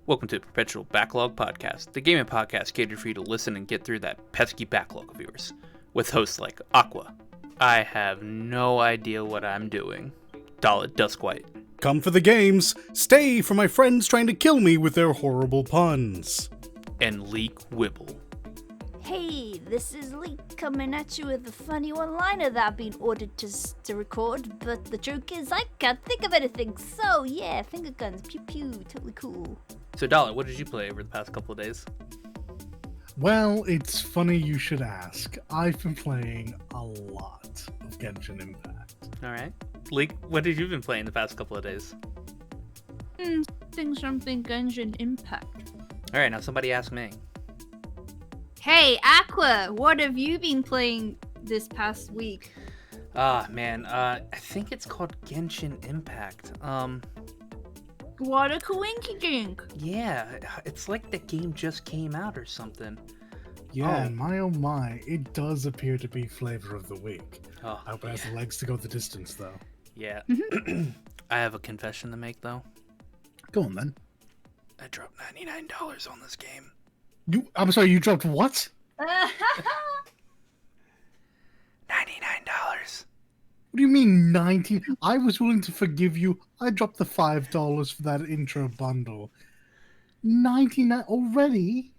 Welcome to Perpetual Backlog Podcast, the gaming podcast catered for you to listen and get through that pesky backlog of yours. With hosts like Aqua, I have no idea what I'm doing, Dollet Duskwhite, Come for the games, stay for my friends trying to kill me with their horrible puns, and Leek Wibble. Hey, this is Leek coming at you with a funny one-liner that I've been ordered to record, but the joke is I can't think of anything, so yeah, finger guns, pew pew, totally cool. So Dollet, what did you play over the past couple of days? Well, it's funny you should ask. I've been playing a lot of Genshin Impact. Alright. Leek, what have you been playing the past couple of days? Something Genshin Impact. Alright, now somebody ask me. Hey, Aqua, what have you been playing this past week? Man, I think it's called Genshin Impact. What a coinky dink. Yeah, it's like the game just came out or something. Yeah, my oh my, it does appear to be flavor of the week. Oh, I hope it has the legs to go the distance, though. yeah. I have a confession to make, though. Go on, then. I dropped $99 on this game. I'm sorry, you dropped what? $99. What do you mean 19? I was willing to forgive you. I dropped the $5 for that intro bundle. 99 already?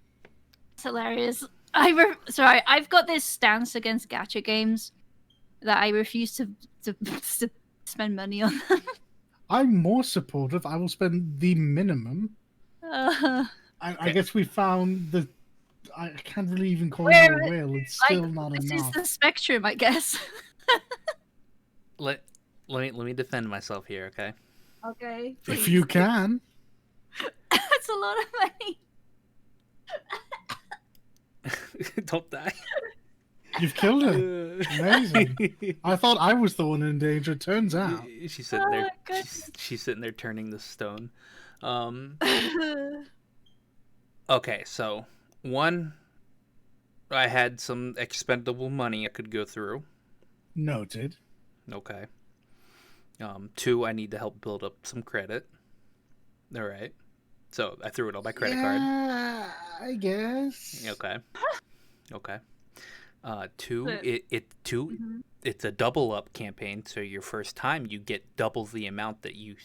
It's hilarious. I've got this stance against gacha games that I refuse to spend money on them. I'm more supportive. I will spend the minimum. I guess we found the... I can't really even call it a whale. It's still not this enough. is the spectrum, I guess. Let me defend myself here, okay? Okay. If you can. That's a lot of money. Don't die. You've killed it. Amazing. I thought I was the one in danger. Turns out. She's sitting there. She's sitting there turning the stone. Okay, so one, I had some expendable money I could go through. Noted. Okay. Two, I need to help build up some credit. All right. So I threw it on my credit card. I guess. Okay. Okay. Two, it's a double up campaign. So your first time, you get double the amount that you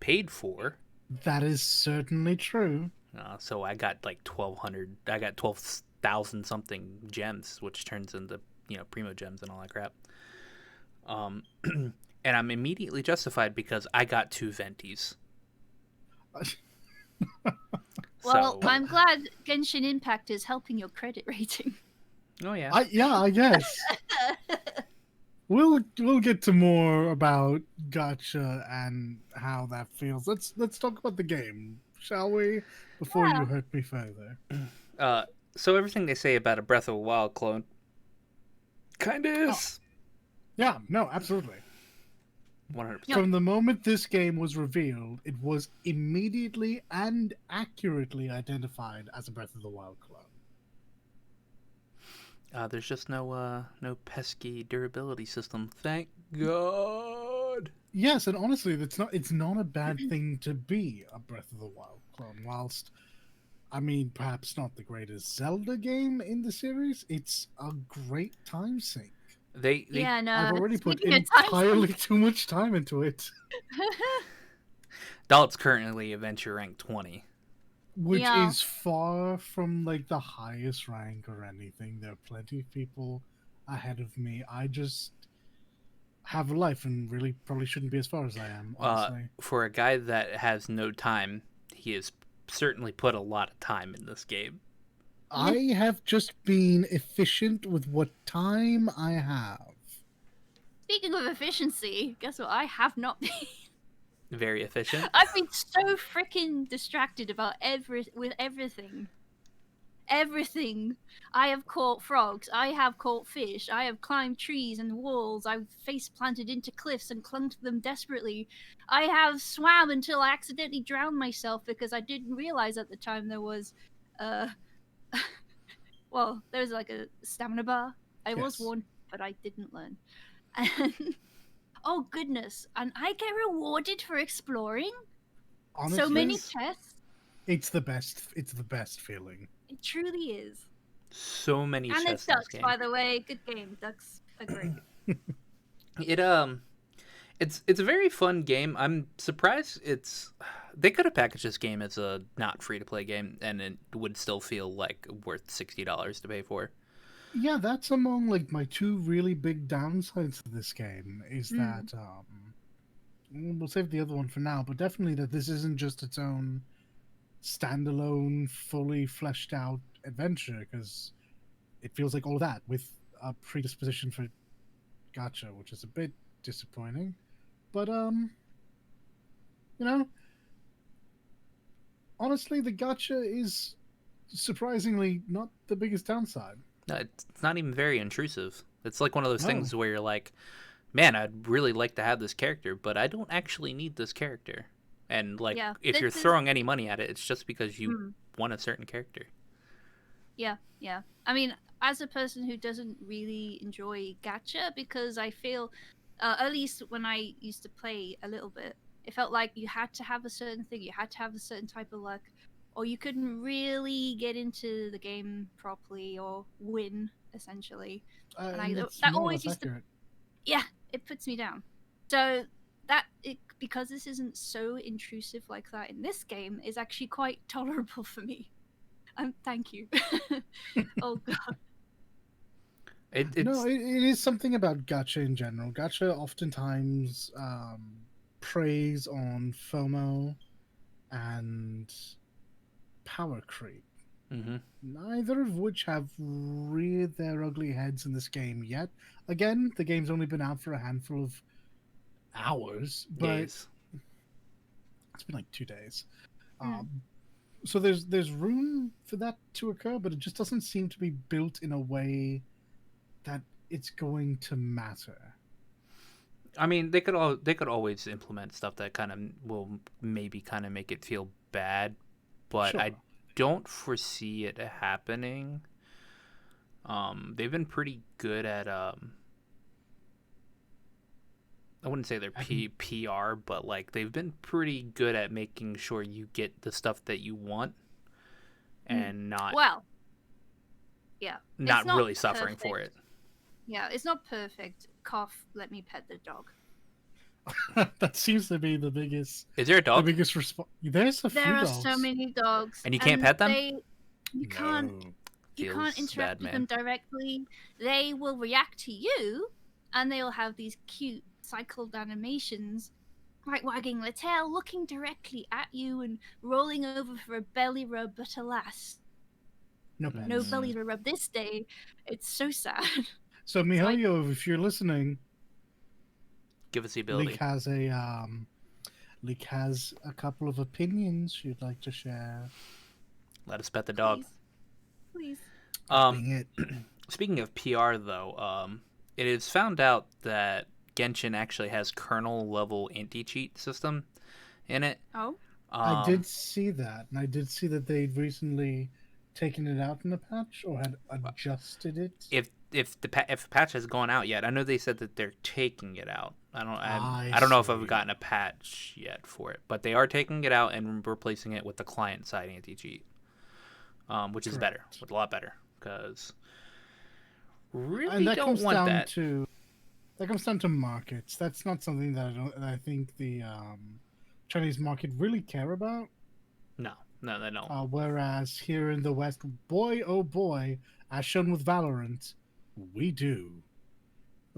paid for. That is certainly true. So I got like 1,200. I got 12,000 something gems, which turns into primo gems and all that crap. And I'm immediately justified because I got 2 venties. Well, I'm glad Genshin Impact is helping your credit rating. Oh yeah. I guess. We'll get to more about gacha and how that feels. Let's talk about the game, shall we? Before you hurt me further. So everything they say about a Breath of the Wild clone kind of is. Yeah, no, absolutely. 100%. From the moment this game was revealed, it was immediately and accurately identified as a Breath of the Wild clone. There's just no pesky durability system. Thank God. Yes, and honestly, it's not a bad thing to be a Breath of the Wild clone. Whilst, I mean, perhaps not the greatest Zelda game in the series, it's a great time sink. I've already put entirely too much time into it. Dollet's currently adventure rank 20. Which is far from like the highest rank or anything. There are plenty of people ahead of me. I just have a life and really probably shouldn't be as far as I am, honestly. For a guy that has no time, he has certainly put a lot of time in this game. I have just been efficient with what time I have. Speaking of efficiency, guess what? I have not been. Very efficient. I've been so freaking distracted about everything. Everything. I have caught frogs. I have caught fish. I have climbed trees and walls. I've face planted into cliffs and clung to them desperately. I have swam until I accidentally drowned myself because I didn't realize at the time there was, well, there was like a stamina bar. I was warned, but I didn't learn. And oh goodness, and I get rewarded for exploring. Honestly, so many chests. It's the best. It's the best feeling. It truly is. So many And chests it's in this ducks, game. by the way. Good game. Ducks are great. It it's a very fun game. I'm surprised they could have packaged this game as a not free to play game and it would still feel like worth $60 to pay for. Yeah, that's among like my two really big downsides to this game is Mm. that we'll save the other one for now, but definitely that this isn't just its own standalone, fully fleshed out adventure because it feels like all that with a predisposition for gacha, which is a bit disappointing. But you know, honestly, the gacha is surprisingly not the biggest downside. No, it's not even very intrusive. It's like one of those No. things where you're like, man, I'd really like to have this character, but I don't actually need this character. And like, Yeah, if you're this is- throwing any money at it, it's just because you Mm. want a certain character. Yeah, yeah. I mean, as a person who doesn't really enjoy gacha, because I feel, at least when I used to play a little bit, it felt like you had to have a certain thing, you had to have a certain type of luck, or you couldn't really get into the game properly or win, essentially. And It's that more or always less used to, accurate. yeah, it puts me down. So because this isn't so intrusive like that in this game, is actually quite tolerable for me. Thank you. Oh god. It's No, it is something about gacha in general. Gacha oftentimes preys on FOMO and power creep. hmm Neither of which have reared their ugly heads in this game yet. Again, the game's only been out for a handful of hours, but days. it's been like 2 days. Mm. So there's room for that to occur, but it just doesn't seem to be built in a way that it's going to matter. I mean, they could always implement stuff that kind of will maybe kind of make it feel bad, but Sure. I don't foresee it happening. They've been pretty good at I wouldn't say they're PR, but like they've been pretty good at making sure you get the stuff that you want and not Well, yeah. not It's not really suffering for it. perfect. Yeah, it's not perfect. Cough, let me pet the dog. That seems to be the biggest Is there a the dog? biggest response. There's a few There are dogs. so many dogs. And you can't pet them? You can't No. you can't Feels interact bad, with them directly. They will react to you, and they'll have these cute cycled animations, like wagging their tail, looking directly at you, and rolling over for a belly rub. But alas, No pets. no belly to rub this day. It's so sad. So Mihoyo, if you're listening, Give us the ability. Leek has a couple of opinions she'd like to share. Let us pet the dog. Please. Being it. Speaking of PR, though, it is found out that Genshin actually has kernel level anti-cheat system in it. Oh. I did see that, and I did see that they'd recently taken it out in the patch or had adjusted it. If the patch has gone out yet, I know they said that they're taking it out. I don't know if see. I've gotten a patch yet for it, but they are taking it out and replacing it with the client side anti-cheat, which is better, Correct. a lot better, because really And that don't comes want down that. that comes down to markets. That's not something that I think the Chinese market really care about. No, they don't. Whereas here in the West, boy oh boy, as shown with Valorant, we do.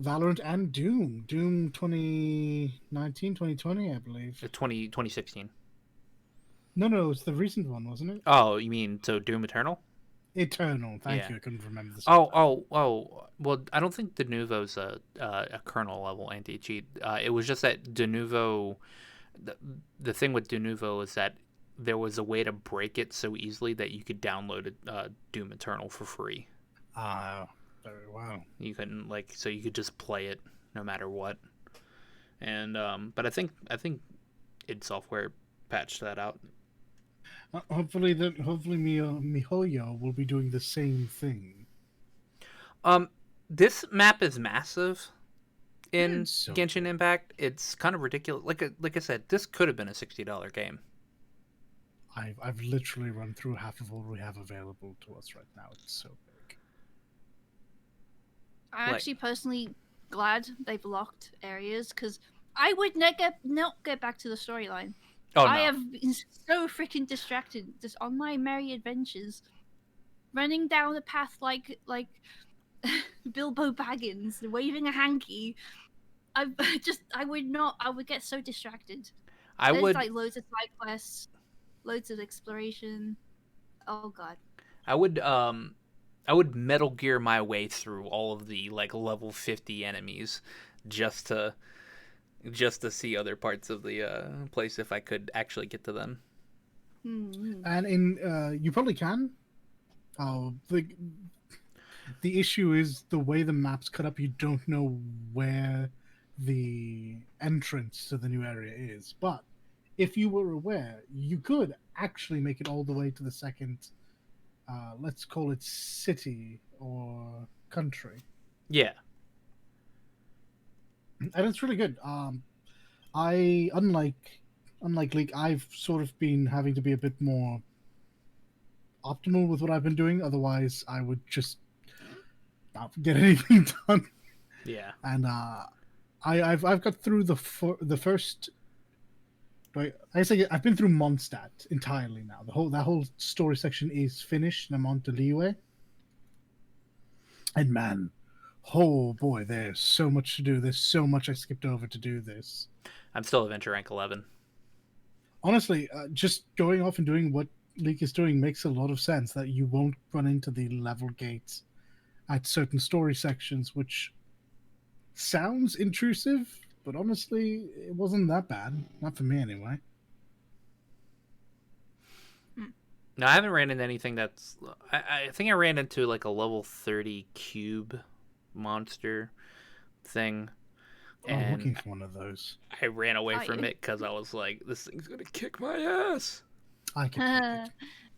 Valorant and Doom. Doom 2019, 2020, I believe. 2016. No, it's the recent one, wasn't it? Oh, you mean so Doom Eternal? Eternal. Thank Yeah. you. I couldn't remember this. Oh. Well, I don't think Denuvo's a kernel level anti-cheat. It was just that Denuvo. The thing with Denuvo is that there was a way to break it so easily that you could download Doom Eternal for free. Very well. You couldn't so you could just play it no matter what. And but I think id Software patched that out. Hopefully Mihoyo will be doing the same thing. This map is massive in It's so Genshin Impact. It's kind of ridiculous. Like I said, this could have been a $60 game. I've literally run through half of what we have available to us right now. It's so big. I'm Like- actually personally glad they've locked areas because I would not get back to the storyline. Oh I no. have been so freaking distracted just on my merry adventures, running down the path like Bilbo Baggins, waving a hanky. I would get so distracted. I There's would like loads of side quests, loads of exploration. Oh god. I would Metal Gear my way through all of the like level 50 enemies just to see other parts of the place if I could actually get to them. And in you probably can. The issue is the way the map's cut up. You don't know where the entrance to the new area is, but if you were aware, you could actually make it all the way to the second. Let's call it city or country, Yeah. and it's really good. I unlike League, I've sort of been having to be a bit more optimal with what I've been doing. Otherwise, I would just not get anything done. Yeah. And I've got through the first. I say I've been through Mondstadt entirely now. That whole story section is finished, and I'm on to Liyue. And man, oh boy, there's so much to do. There's so much I skipped over to do this. I'm still adventure rank 11. Honestly, just going off and doing what League is doing makes a lot of sense. That you won't run into the level gates at certain story sections, which sounds intrusive, but honestly, it wasn't that bad. Not for me, anyway. No, I haven't ran into anything that's. I think I ran into like a level 30 cube monster thing. I'm And looking for one of those. I ran away Are from you? it because I was like, this thing's going to kick my ass. I can take it.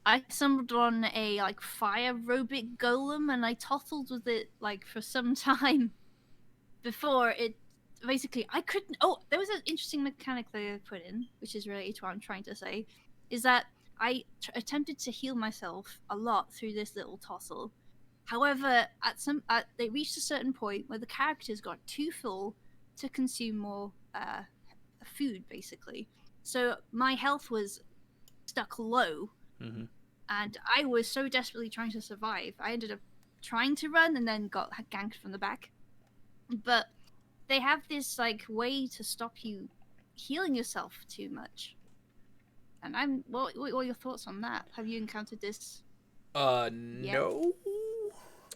I stumbled on a like fire aerobic golem and I tottled with it like for some time before it basically I couldn't there was an interesting mechanic they put in, which is related to what I'm trying to say, is that I attempted to heal myself a lot through this little tossle. However, they reached a certain point where the characters got too full to consume more food, basically. So my health was stuck low, Mm-hmm. and I was so desperately trying to survive. I ended up trying to run and then got ganked from the back. But they have this like way to stop you healing yourself too much. And what are your thoughts on that? Have you encountered this? No.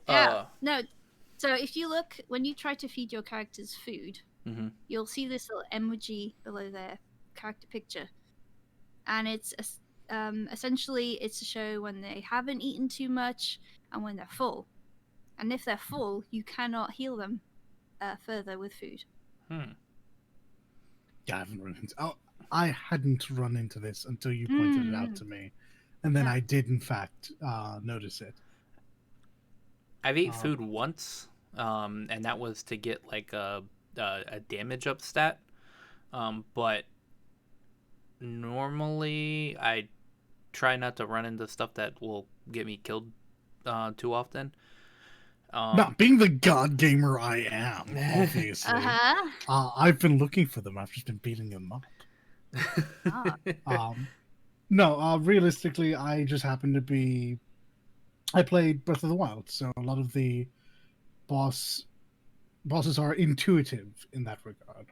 Yeah. No. So if you look, when you try to feed your characters food, Mm-hmm. you'll see this little emoji below their character picture, and it's essentially it's to show when they haven't eaten too much and when they're full. And if they're full, you cannot heal them further with food. Yeah, I haven't run into. Oh, I hadn't run into this until you pointed it out to me, and then Yeah. I did in fact notice it. I've ate food once, and that was to get like a damage up stat. But normally I try not to run into stuff that will get me killed too often. Not being the god gamer I am, obviously. I've been looking for them. I've just been beating them up. No, realistically, I just happen to be. I played Breath of the Wild, so a lot of the bosses are intuitive in that regard.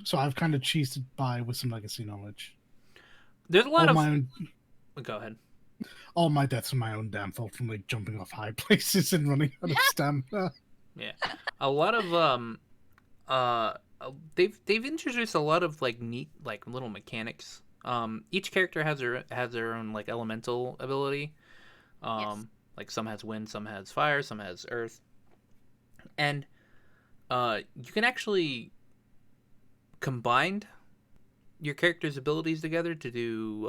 So I've kind of cheesed it by with some legacy knowledge. There's a lot of my own. Go ahead. All my deaths are my own damn fault from like jumping off high places and running out of stamina. Yeah, a lot of they've introduced a lot of like neat like little mechanics. Each character has their own like elemental ability. Yes. Like some has wind, some has fire, some has earth, and you can actually combine your character's abilities together to do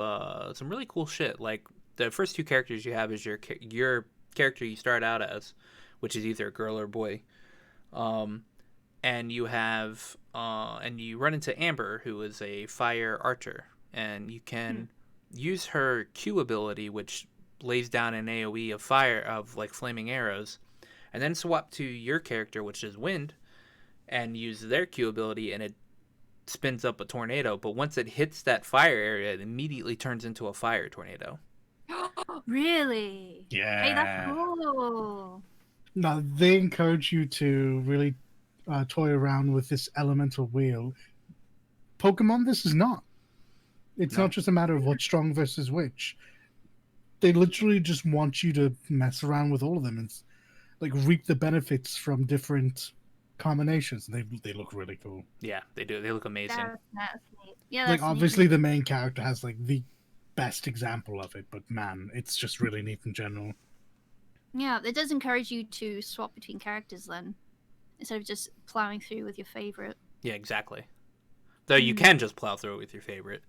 some really cool shit. Like the first two characters you have is your character you start out as, which is either a girl or a boy, and you run into Amber, who is a fire archer, and you can use her Q ability, which lays down an AoE of fire, of like flaming arrows, and then swap to your character, which is Wind, and use their Q ability, and it spins up a tornado. But once it hits that fire area, it immediately turns into a fire tornado. Really? Hey, that's Yeah. cool. Now, they encourage you to really toy around with this elemental wheel. Pokemon, this is not. It's No. not just a matter of what's strong versus which. They literally just want you to mess around with all of them and like reap the benefits from different combinations. They look really cool. Yeah, they do. They look amazing. That's neat. Yeah, Like that's obviously neat. the main character has like the best example of it, but man, it's just really neat in general. Yeah, it does encourage you to swap between characters then, instead of just plowing through with your favorite. Yeah, exactly. Though you can just plow through it with your favorite.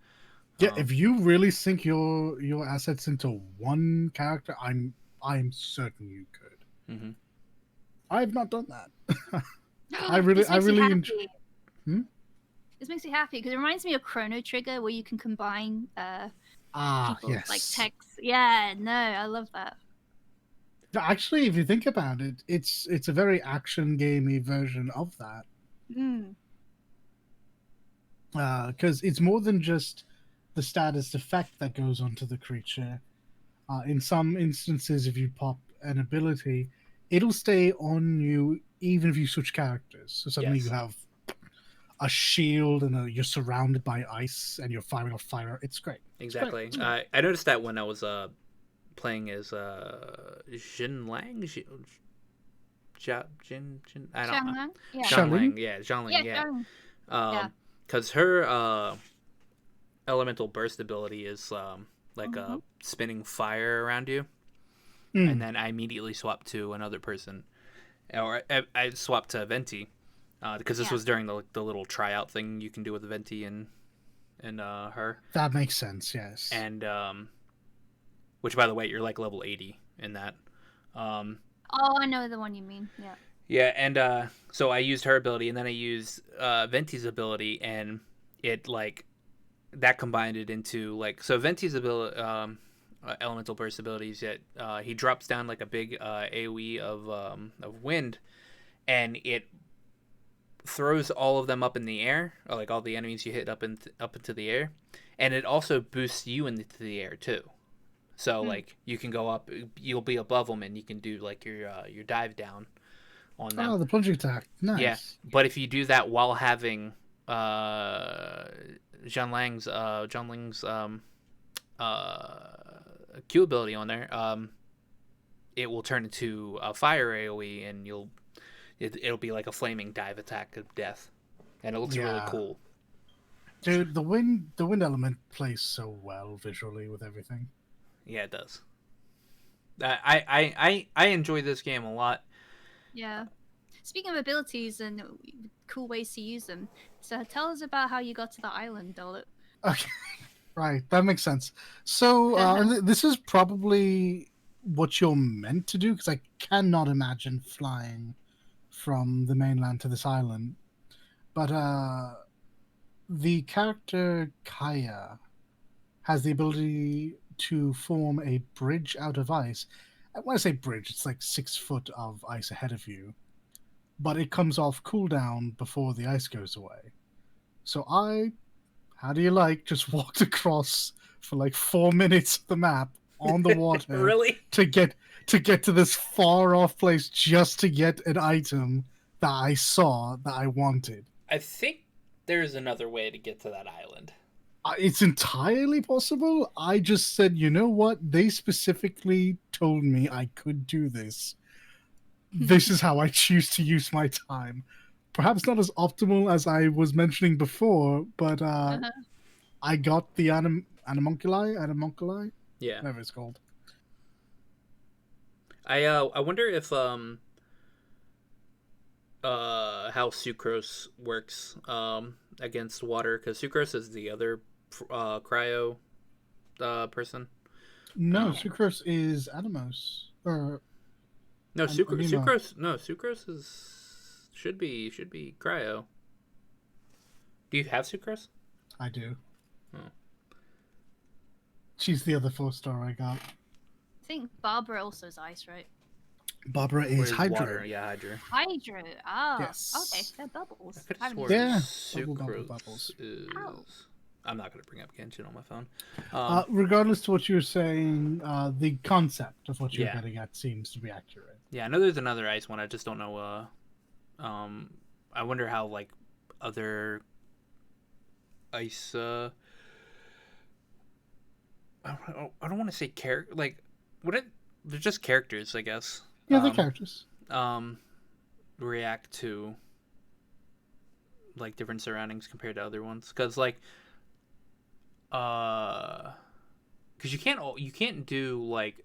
Yeah, if you really sink your assets into one character, I'm certain you could. Mm-hmm. I have not done that. This makes me happy. Hmm? This makes me happy because it reminds me of Chrono Trigger, where you can combine people's Yes. like texts. Yeah, no, I love that. Actually, if you think about it, it's a very action gamey version of that. Mm. Because it's more than just the status effect that goes onto the creature. In some instances, if you pop an ability, it'll stay on you even if you switch characters. So suddenly Yes. you have a shield and you're surrounded by ice and you're firing off fire. It's great. Exactly. It's great. I noticed that when I was playing as Jin Lang. I don't know. Xianglang? Yeah. Zhang yeah, Zhang Yeah, Xiang. Because her elemental burst ability is like a spinning fire around you, and then I immediately swapped to another person, or I swapped to Venti, because this was during the little tryout thing you can do with Venti and her. That makes sense. Yes. And which, by the way, you're like level 80 in that. Oh, I know the one you mean. Yeah. Yeah, and so I used her ability, and then I used Venti's ability, and it like that combined it into like so Venti's ability, elemental burst abilities. Yet he drops down like a big AOE of wind, and it throws all of them up in the air, or like all the enemies you hit up into the air, and it also boosts you into the air too. So like you can go up, you'll be above them, and you can do like your dive down on them. Oh, the plunging attack. Nice. Yeah, but if you do that while having Zhang Ling's Q ability on there, it will turn into a fire AoE, and it'll be like a flaming dive attack of death, and it looks really cool. Dude, the wind element plays so well visually with everything. Yeah, it does. I enjoy this game a lot. Yeah. Speaking of abilities and cool ways to use them, so tell us about how you got to the island, Dollet. Okay, right, that makes sense. So this is probably what you're meant to do, because I cannot imagine flying from the mainland to this island. But the character Kaya has the ability to form a bridge out of ice. When I say bridge, it's like 6 foot of ice ahead of you, but it comes off cooldown before the ice goes away. So how do you like, just walked across for like 4 minutes of the map on the water Really? to get to this far off place just to get an item that I saw that I wanted. I think there's another way to get to that island. It's entirely possible. I just said, you know what? They specifically told me I could do this. This is how I choose to use my time. Perhaps not as optimal as I was mentioning before, but I got the animunculi, Yeah. whatever it's called. I wonder if how sucrose works against water, because sucrose is the other cryo person. No, sucrose is Animos. Or No, Anemo. sucrose is should be cryo. Do you have sucrose? I do. Oh. She's the other 4-star I got. I think Barbara also is ice, right? Barbara is Where's Hydro. water? Yeah, Hydro. Hydro. Ah. Yes. Okay, they're bubbles. I could I have haven't sworn used Yeah, bubble sucrose bubbles. is. Ow. I'm not gonna bring up Genshin on my phone. Regardless to what you're saying, the concept of what you're Yeah. getting at seems to be accurate. Yeah, I know there's another ice one. I just don't know. I wonder how like other ice. I don't want to say like what it. They're just characters, I guess. Yeah, they're characters. React to like different surroundings compared to other ones, because like because you can't do like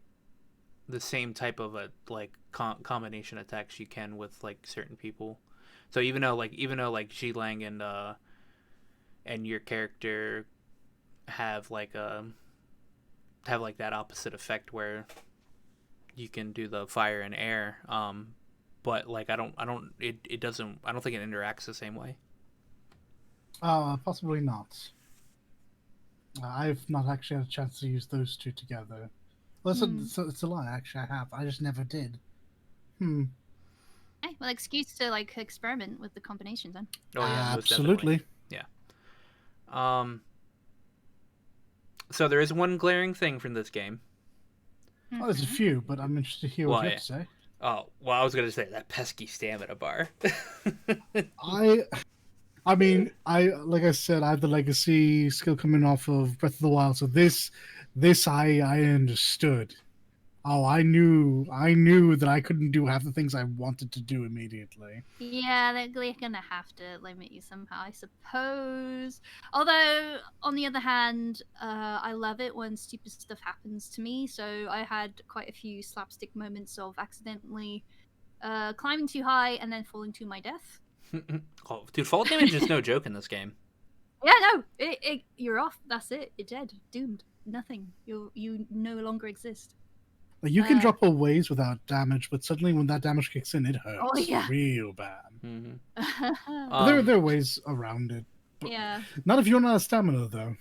the same type of a like combination attacks you can with like certain people. So even though like Zhilang and your character have like that opposite effect where you can do the fire and air, but like I don't think it interacts the same way. Possibly not. I've not actually had a chance to use those two together. Well, it's a lie. Actually, I have. I just never did. Hey, well, excuse to like experiment with the combinations then. Oh yeah, most absolutely. definitely. Yeah. So there is one glaring thing from this game. Well, there's a few, but I'm interested to hear what you have to say. Oh, well, I was gonna say that pesky stamina bar. I mean, like I said, I have the legacy skill coming off of Breath of the Wild, so this I understood. Oh, I knew that I couldn't do half the things I wanted to do immediately. Yeah, they're gonna have to limit you somehow, I suppose. Although, on the other hand, I love it when stupid stuff happens to me. So I had quite a few slapstick moments of accidentally climbing too high and then falling to my death. Oh, dude, fall damage is no joke in this game. Yeah, no, you're off. That's it. You're dead. Doomed. Nothing. You no longer exist. Like, you can drop a ways without damage, but suddenly when that damage kicks in, it hurts real bad. Mm-hmm. There are ways around it. Yeah. Not if you're not out of stamina, though.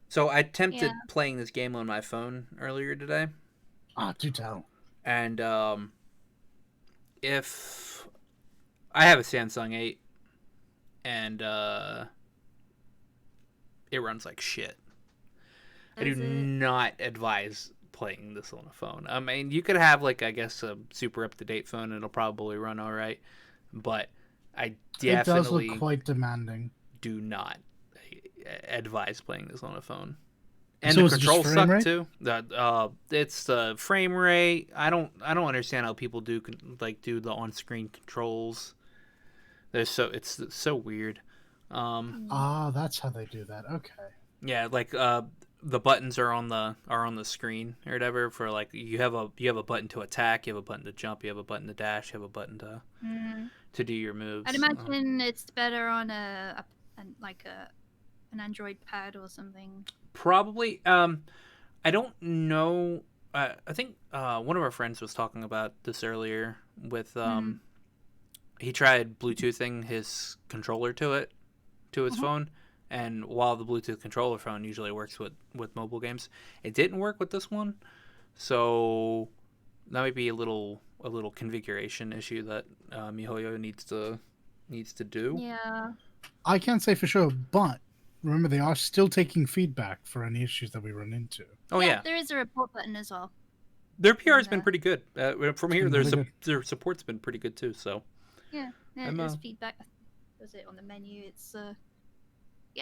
So I attempted playing this game on my phone earlier today. Do tell. And if I have a Samsung 8, and it runs like shit. I do not advise playing this on a phone. I mean, you could have like, I guess, a super up-to-date phone and it'll probably run all right, but I definitely it does look quite demanding. Do not advise playing this on a phone. And so the controls suck rate? too. It's the frame rate. I don't understand how people do the on-screen controls. It's so weird. That's how they do that. Okay. Yeah, like the buttons are on the screen or whatever. For like you have a button to attack, you have a button to jump, you have a button to dash, you have a button to do your moves. I'd imagine it's better on an Android pad or something. Probably. I don't know. I think one of our friends was talking about this earlier with he tried Bluetoothing his controller to his phone, and while the Bluetooth controller phone usually works with mobile games, it didn't work with this one. So that might be a little configuration issue that MiHoYo needs to do. Yeah. I can't say for sure, but remember they are still taking feedback for any issues that we run into. Oh yeah. There is a report button as well. Their PR has been pretty good. From here, their support's been pretty good too. So. Yeah, there's feedback. Was it on the menu? It's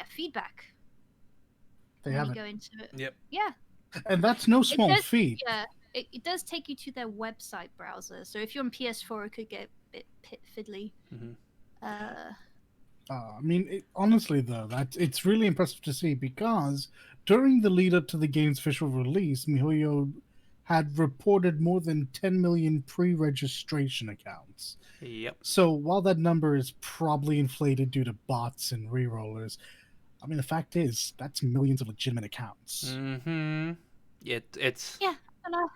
feedback. They have go into it. Yep. Yeah. And that's no small feat. Yeah, it does take you to their website browser. So if you're on PS4, it could get a bit fiddly. I mean, honestly though, it's really impressive to see, because during the lead up to the game's official release, MiHoYo had reported more than 10 million pre-registration accounts. Yep. So while that number is probably inflated due to bots and rerollers, I mean, the fact is that's millions of legitimate accounts. Mm-hmm. It's. Yeah, I know.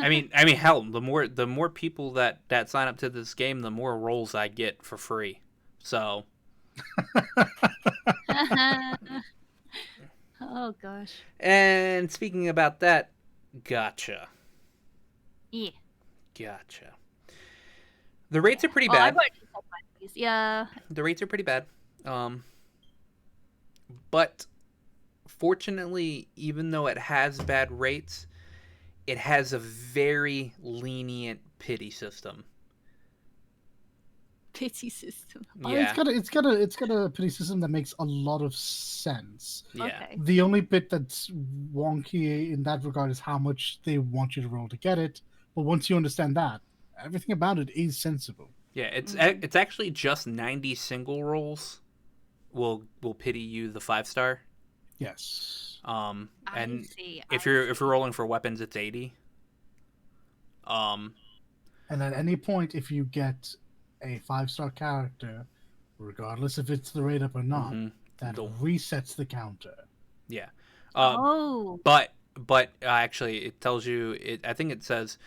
I mean, hell, the more people that sign up to this game, the more rolls I get for free. So. Oh gosh. And speaking about that, gotcha. Yeah. Gotcha. The rates are pretty Well, bad. I've already said my piece. Yeah. The rates are pretty bad. But fortunately, even though it has bad rates, it has a very lenient pity system. Pity system. Yeah. It's got a pity system that makes a lot of sense. Yeah. Okay. The only bit that's wonky in that regard is how much they want you to roll to get it. But once you understand that, everything about it is sensible. Yeah, it's actually just 90 single rolls will pity you the 5-star. Yes. And I see. if you're rolling for weapons, it's 80. And at any point, if you get a 5-star character, regardless if it's the rate up or not, that resets the counter. Yeah. Oh. But actually, it tells you. I think it says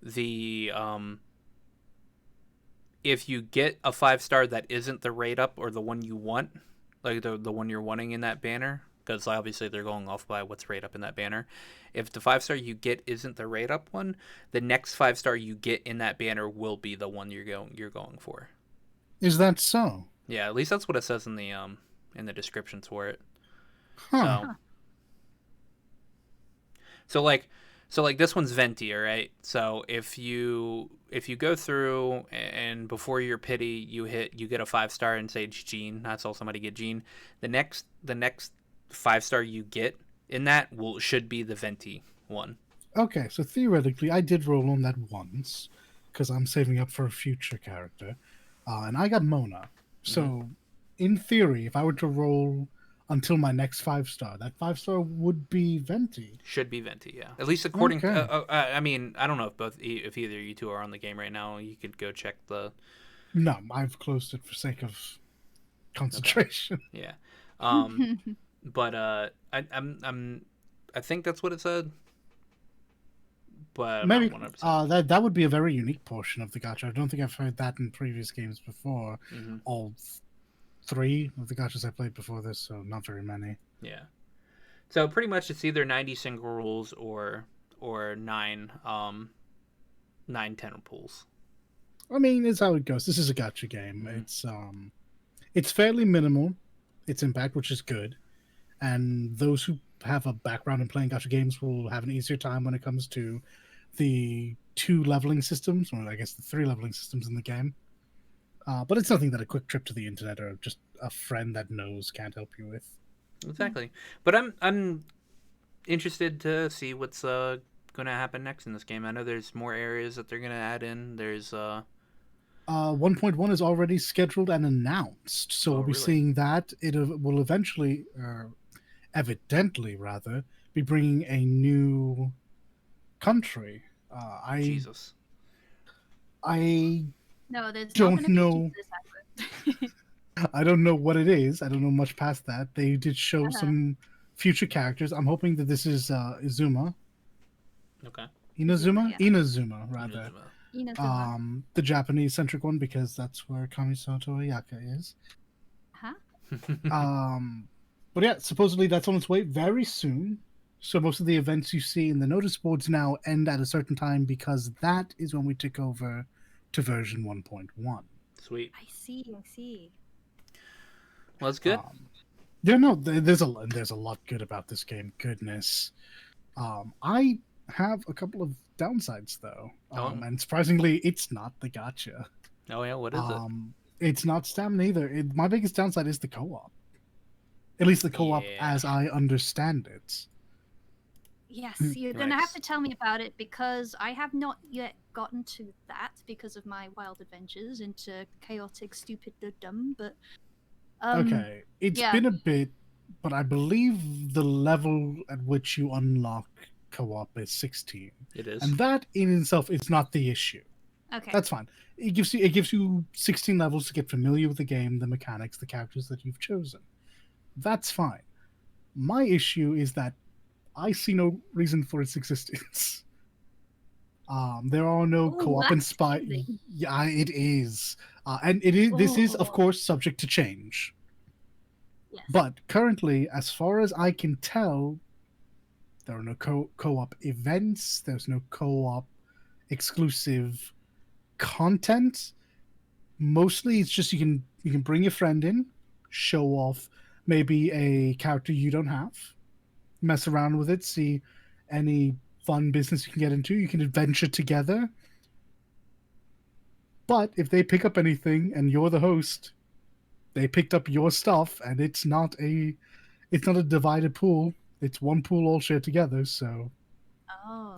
the if you get a 5-star that isn't the rate up or the one you want, like the one you're wanting in that banner, because obviously they're going off by what's rate up in that banner. If the 5-star you get isn't the rate up one, the next 5-star you get in that banner will be the one you're going for. Is that so? Yeah, at least that's what it says in the descriptions for it. Huh. So like this one's venti, all right? So if you go through and before your pity you get a 5-star and say it's Jean, that's all somebody get Jean. The next 5-star you get in that should be the venti one. Okay, so theoretically, I did roll on that once because I'm saving up for a future character, and I got Mona. So, in theory, if I were to roll until my next 5-star, that 5-star would be venti. Should be venti, yeah. At least according. I mean, I don't know if either of you two are on the game right now. You could go check the. No, I've closed it for sake of concentration. Okay. Yeah. But I think that's what it said. But maybe that would be a very unique portion of the gacha. I don't think I've heard that in previous games before. All 3 of the gachas I played before this, so not very many. Yeah. So pretty much it's either 90 single rules or 9 10 pools. I mean, it's how it goes. This is a gacha game. It's fairly minimal. Its impact, which is good. And those who have a background in playing gacha games will have an easier time when it comes to the 2 leveling systems, or I guess the 3 leveling systems in the game. But it's nothing that a quick trip to the internet or just a friend that knows can't help you with. Exactly. But I'm interested to see what's going to happen next in this game. I know there's more areas that they're going to add in. There's 1.1 is already scheduled and announced, so we'll be seeing that. It will eventually, evidently rather, be bringing a new country. Jesus. I No, there's don't know. This I don't know what it is. I don't know much past that. They did show some future characters. I'm hoping that this is Izuma. Okay. Inazuma? Yeah. Inazuma, rather. Inazuma. The Japanese-centric one, because that's where Kamisato Ayaka is. Huh? But yeah, supposedly that's on its way very soon. So most of the events you see in the notice boards now end at a certain time because that is when we tick over to version 1.1. Sweet. I see. Well, that's good. Yeah, no, there's a lot good about this game. Goodness. I have a couple of downsides though, and surprisingly, it's not the gacha. Oh yeah, what is it? It's not stamina either. My biggest downside is the co-op. At least the co-op as I understand it. Yes, you're going to have to tell me about it because I have not yet gotten to that because of my wild adventures into chaotic, stupid, dumb. But okay, it's been a bit, but I believe the level at which you unlock co-op is 16. It is, and that in itself is not the issue. Okay, that's fine. It gives you 16 levels to get familiar with the game, the mechanics, the characters that you've chosen. That's fine. My issue is that I see no reason for its existence. There are no co-op inspired. Yeah, it is, and it is. This is, of course, subject to change. Yes. But currently, as far as I can tell, there are no co-op events. There's no co-op exclusive content. Mostly, it's just you can bring your friend in, show off maybe a character you don't have, mess around with it, see any fun business you can get into. You can adventure together. But if they pick up anything and you're the host, they picked up your stuff, and it's not a divided pool. It's one pool all shared together. So Oh.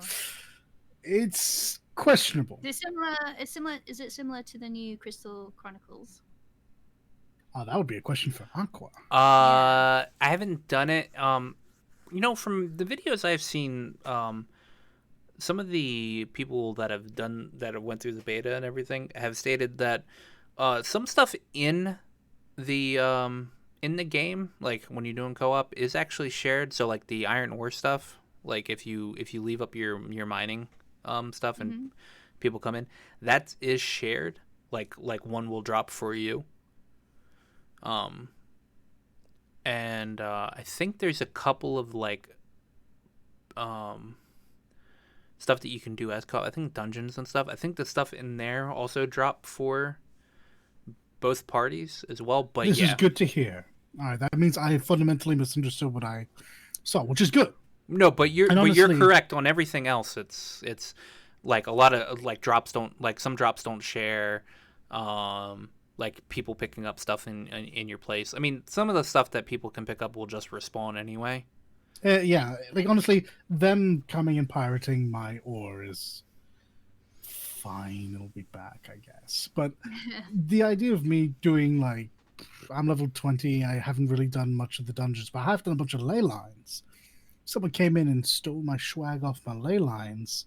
it's questionable. Is it similar? Is it similar to the new Crystal Chronicles? Oh, that would be a question for Aqua. I haven't done it. From the videos I've seen, some of the people that have went through the beta and everything have stated that some stuff in the game, like when you're doing co-op, is actually shared. So like the iron ore stuff, like if you leave up your mining stuff and people come in, that is shared. Like one will drop for you. And I think there's a couple of stuff that you can do as co-op. I think dungeons and stuff. I think the stuff in there also drop for both parties as well. But this is good to hear. All right, that means I fundamentally misunderstood what I saw, which is good. No, but you're correct on everything else. It's like a lot of drops don't, some drops don't share. Like people picking up stuff in your place. I mean, some of the stuff that people can pick up will just respawn anyway. Yeah, honestly, them coming and pirating my ore is fine. It'll be back, I guess. But the idea of me doing I'm level 20. I haven't really done much of the dungeons, but I have done a bunch of ley lines. Someone came in and stole my swag off my ley lines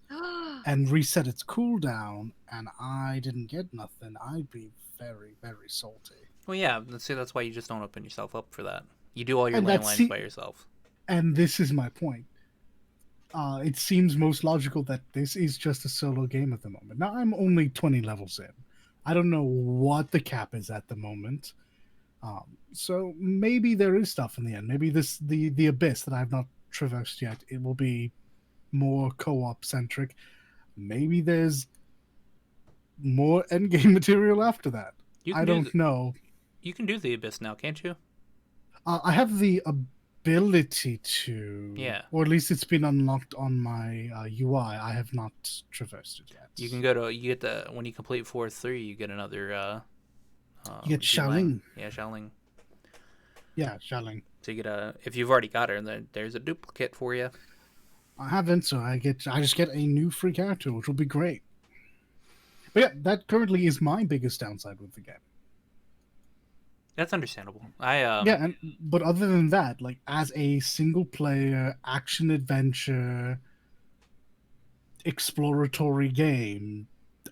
and reset its cooldown, and I didn't get nothing. I'd be very, very salty. Well, yeah, that's why you just don't open yourself up for that. You do all your ley lines by yourself. And this is my point. It seems most logical that this is just a solo game at the moment. Now, I'm only 20 levels in. I don't know what the cap is at the moment. So maybe there is stuff in the end. Maybe the abyss that I've not traversed yet, it will be more co-op centric. Maybe there's more endgame material after that. I don't know. You can do the abyss now, can't you? I have the ability to, or at least it's been unlocked on my UI. I have not traversed it yet. You can when you complete 4-3, you get another. You get Xiaoling. Yeah, Xiaoling. Yeah, Xiaoling. So you get if you've already got her, then there's a duplicate for you. I haven't, so I just get a new free character, which will be great. But yeah, that currently is my biggest downside with the game. That's understandable. But other than that, as a single player action adventure exploratory game,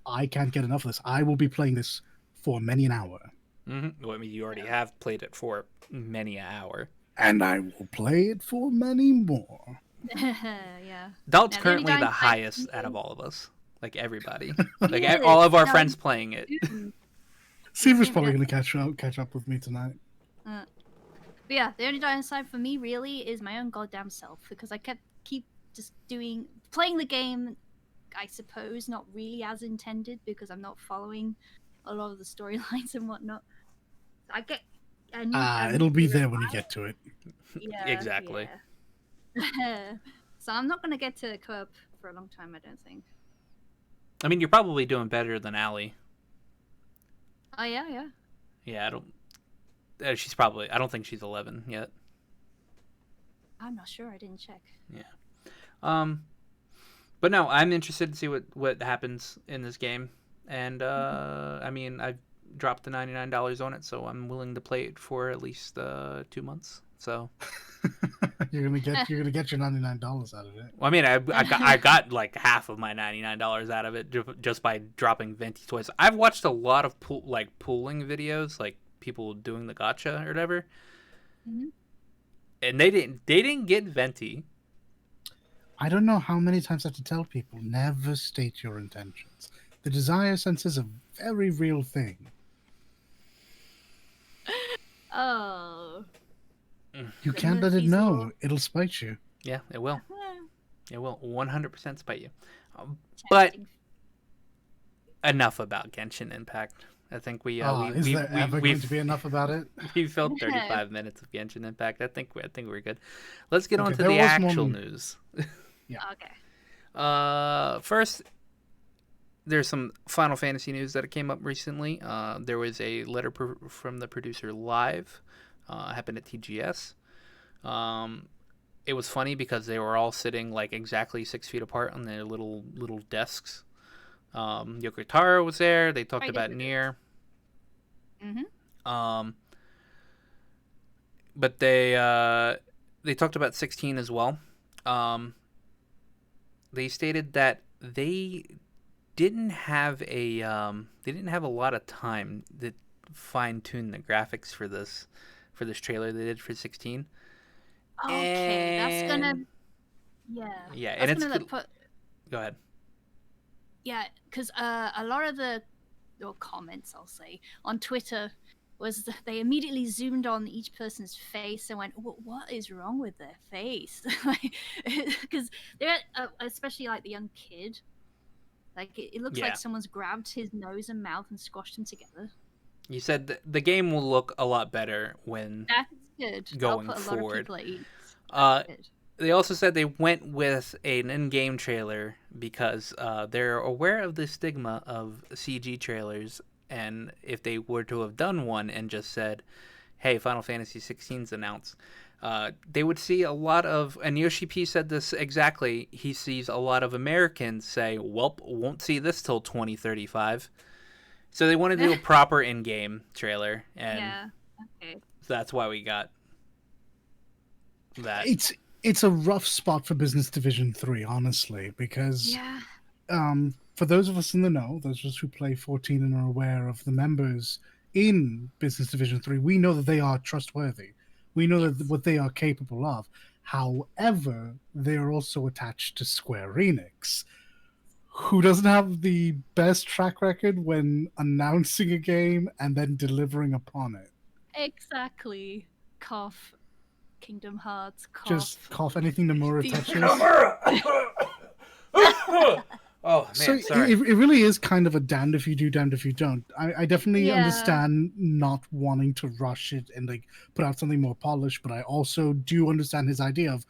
I can't get enough of this. I will be playing this for many an hour. Mm-hmm. Well, I mean, you already have played it for many an hour, and I will play it for many more. Yeah. Dollet's currently the highest out of all of us. Like everybody, all of our friends playing it. Seaver's probably going to catch up with me tonight. But yeah, the only downside for me really is my own goddamn self, because I keep just playing the game, I suppose, not really as intended, because I'm not following a lot of the storylines and whatnot. I get it'll be there when you get to it. Yeah, exactly. Yeah. So I'm not going to get to co-op for a long time, I don't think. I mean, you're probably doing better than Allie. Oh, yeah. Yeah, she's probably... I don't think she's 11 yet. I'm not sure. I didn't check. Yeah. But no, I'm interested to see what happens in this game. And, I mean, I've dropped the $99 on it, so I'm willing to play it for at least 2 months. So... You're gonna get your $99 out of it. Well, I mean, I got like half of my $99 out of it just by dropping Venti toys. I've watched a lot of pooling videos, like people doing the gacha or whatever, and they didn't get Venti. I don't know how many times I have to tell people, never state your intentions. The desire sense is a very real thing. Oh. You The can't let it Murphy's Law. know. It'll spite you. Yeah, it will. Eh, It will 100% spite you. But testing. enough about Genshin Impact. I think Is there ever going to be enough about it? we filled 35 minutes of Genshin Impact. I think we're good. Let's get on to there the was actual one- news. Okay. First, there's some Final Fantasy news that came up recently. There was a letter from the producer live. Happened at TGS. It was funny because they were all sitting like exactly 6 feet apart on their little desks. Yoko Taro was there. They talked about Nier. Mm-hmm. But they talked about 16 as well. They stated that they didn't have a lot of time to fine tune the graphics for this trailer they did for 16. Okay, that's gonna. Yeah, that's and it's gonna put. Go ahead. Yeah, because a lot of the comments, I'll say, on Twitter was that they immediately zoomed on each person's face and went, "What is wrong with their face?" Because they're especially like the young kid. Like it looks like someone's grabbed his nose and mouth and squashed them together. You said the game will look a lot better when That's good. going I'll put a forward. lot of people at ease. They also said they went with an in-game trailer because they're aware of the stigma of CG trailers, and if they were to have done one and just said, "Hey, Final Fantasy 16's announced," they would see a lot of, and Yoshi P said this exactly, he sees a lot of Americans say, "Welp, won't see this till 2035." So they wanted to do a proper in-game trailer, and so that's why we got that. It's a rough spot for Business Division 3, honestly, because for those of us in the know, those of us who play 14 and are aware of the members in Business Division 3, we know that they are trustworthy. We know that what they are capable of. However, they are also attached to Square Enix, who doesn't have the best track record when announcing a game and then delivering upon it. Exactly. Cough. Kingdom Hearts. Cough. Just cough anything Nomura touches. Oh man, so sorry. It really is kind of a damned if you do, damned if you don't. I definitely understand not wanting to rush it and like put out something more polished, but I also do understand his idea of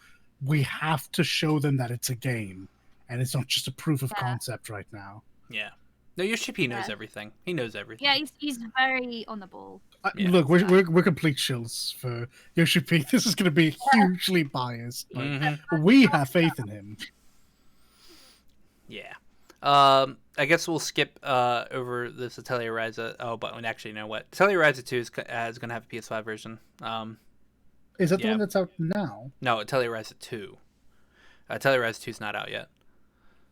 we have to show them that it's a game and it's not just a proof of concept right now. Yeah. No, Yoshi P knows everything. He knows everything. Yeah, he's very on the ball. Look, we're complete shills for Yoshi P. This is going to be hugely biased, but we have faith in him. Yeah. I guess we'll skip over this Atelier Ryza. Oh, but actually, you know what? Atelier Ryza 2 is going to have a PS5 version. Is that the one that's out now? No, Atelier Ryza 2. Atelier Ryza 2 is not out yet.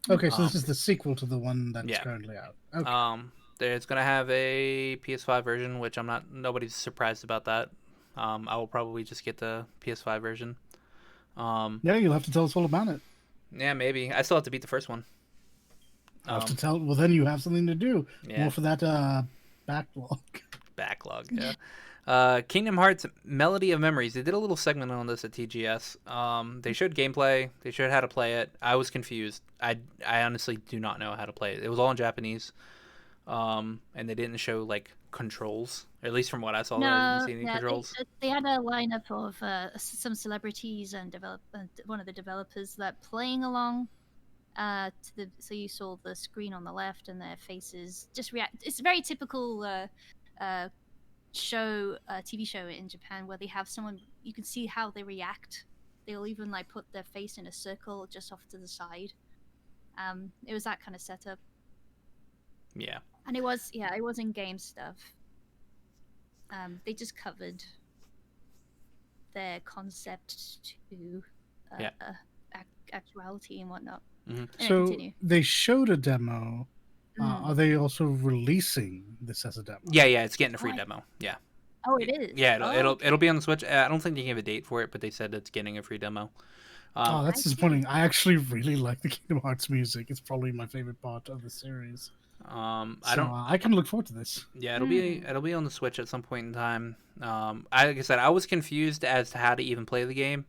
Okay, so this is the sequel to the one that's currently out. Okay. It's going to have a PS5 version, which nobody's surprised about that. I will probably just get the PS5 version. Yeah, you'll have to tell us all about it. Yeah, maybe. I still have to beat the first one. I'll have to tell. Well, then you have something to do. Yeah. More for that backlog. Backlog, yeah. Kingdom Hearts Melody of Memories. They did a little segment on this at TGS. They showed gameplay. They showed how to play it. I was confused. I honestly do not know how to play it. It was all in Japanese. And they didn't show like controls, or at least from what I saw. I didn't see any controls. They had a lineup of some celebrities and one of the developers that playing along. So you saw the screen on the left and their faces just react. It's a very typical TV show in Japan where they have someone, you can see how they react. They'll even like put their face in a circle just off to the side. It was that kind of setup. Yeah. And it was in-game stuff. They just covered their concept to actuality and whatnot. Mm-hmm. So they showed a demo. Are they also releasing this as a demo? Yeah, it's getting a free demo. Yeah. Oh, it is. Yeah, it'll be on the Switch. I don't think they gave a date for it, but they said it's getting a free demo. Oh, that's I disappointing. I actually really like the Kingdom Hearts music. It's probably my favorite part of the series. I So don't. I can look forward to this. Yeah, Hmm. it'll be on the Switch at some point in time. Like I said, I was confused as to how to even play the game,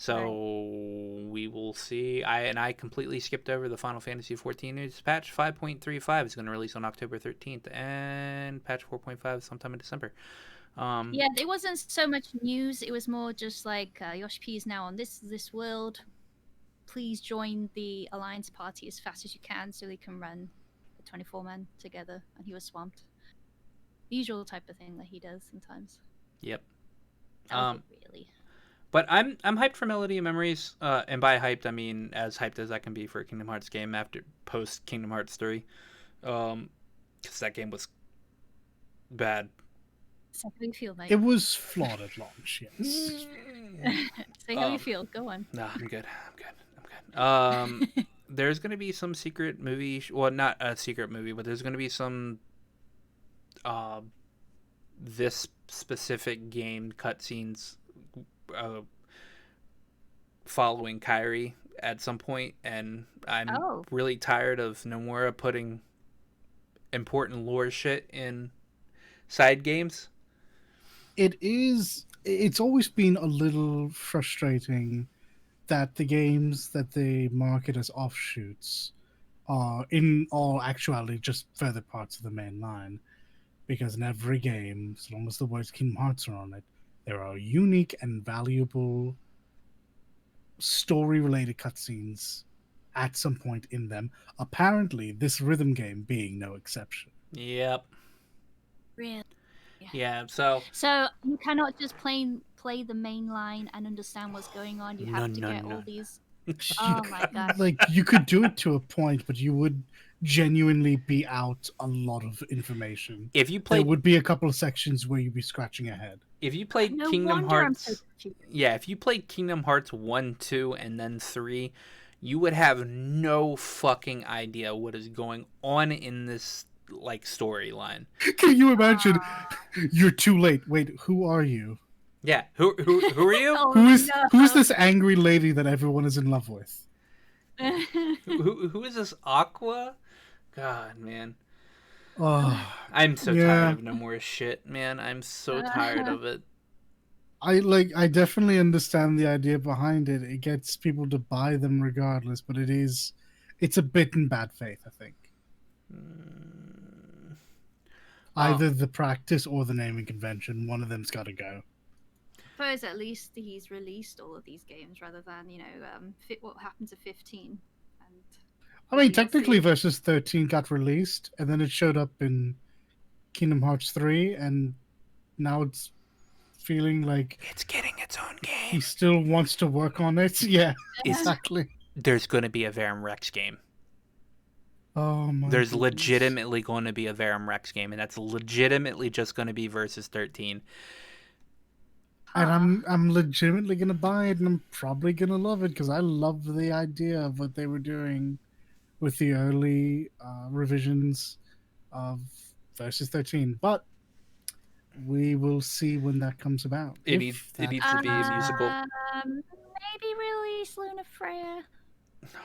Right. so we will see. I completely skipped over the Final Fantasy 14 news. Patch 5.35 is going to release on October 13th, and patch 4.5 sometime in December. Um, Yeah, it wasn't so much news. It was more just like Yoshi P is now on this world. Please join the Alliance party as fast as you can so they can run the 24 men together. And he was swamped. The usual type of thing that he does sometimes. yep. That was Um, it, really. but I'm hyped for Melody and Memories, and by hyped I mean as hyped as I can be for a Kingdom Hearts game after post Kingdom Hearts 3, because that game was bad. So how you feel, mate? It was flawed at launch, yes. Say how you feel. Go on. Nah, I'm good. I'm good. I'm good. There's gonna be some secret movie. Well, not a secret movie, but there's gonna be some uh, this specific game cutscenes uh, following Kyrie at some point, and I'm Oh, really tired of Nomura putting important lore shit in side games. It's always been a little frustrating that the games that they market as offshoots are in all actuality just further parts of the main line. Because in every game, as long as the words Kingdom Hearts are on it, there are unique and valuable story related cutscenes at some point in them. Apparently, this rhythm game being no exception. Yep. really? Yeah. So So you cannot just play the main line and understand what's going on. You no, have to no, get no. all these. You, Oh my god. you could do it to a point, but you would genuinely be out a lot of information. If you There played would be a couple of sections where you'd be scratching ahead. if you played No Kingdom wonder I'm so Hearts, confused. yeah, if you played Kingdom Hearts 1, 2, and then 3, you would have no fucking idea what is going on in this like storyline. Can you imagine? Ah. You're too late. Wait, who are you? Yeah, who are you? Oh Who's no. this angry lady that everyone is in love with? Who is this Aqua? God, man. Oh, I'm so tired yeah. of no more shit, man. I'm so tired of it. I definitely understand the idea behind it. It gets people to buy them regardless, but it's a bit in bad faith, I think. Mm. Either the practice or the naming convention, one of them's got to go. Suppose at least he's released all of these games rather than fit what happened to 15 and I mean, DLC. technically, Versus 13 got released, and then it showed up in Kingdom Hearts 3, and now it's feeling like It's getting its own he game. still wants to work on it. Yeah, It's exactly. there's going to be a Verum Rex game. Oh my There's goodness. legitimately going to be a Verum Rex game, and that's legitimately just going to be Versus 13. And Huh. I'm legitimately gonna buy it, and I'm probably gonna love it because I love the idea of what they were doing with the early revisions of Versus 13. But we will see when that comes about. If It that needs to be a musical. Maybe release Luna Freya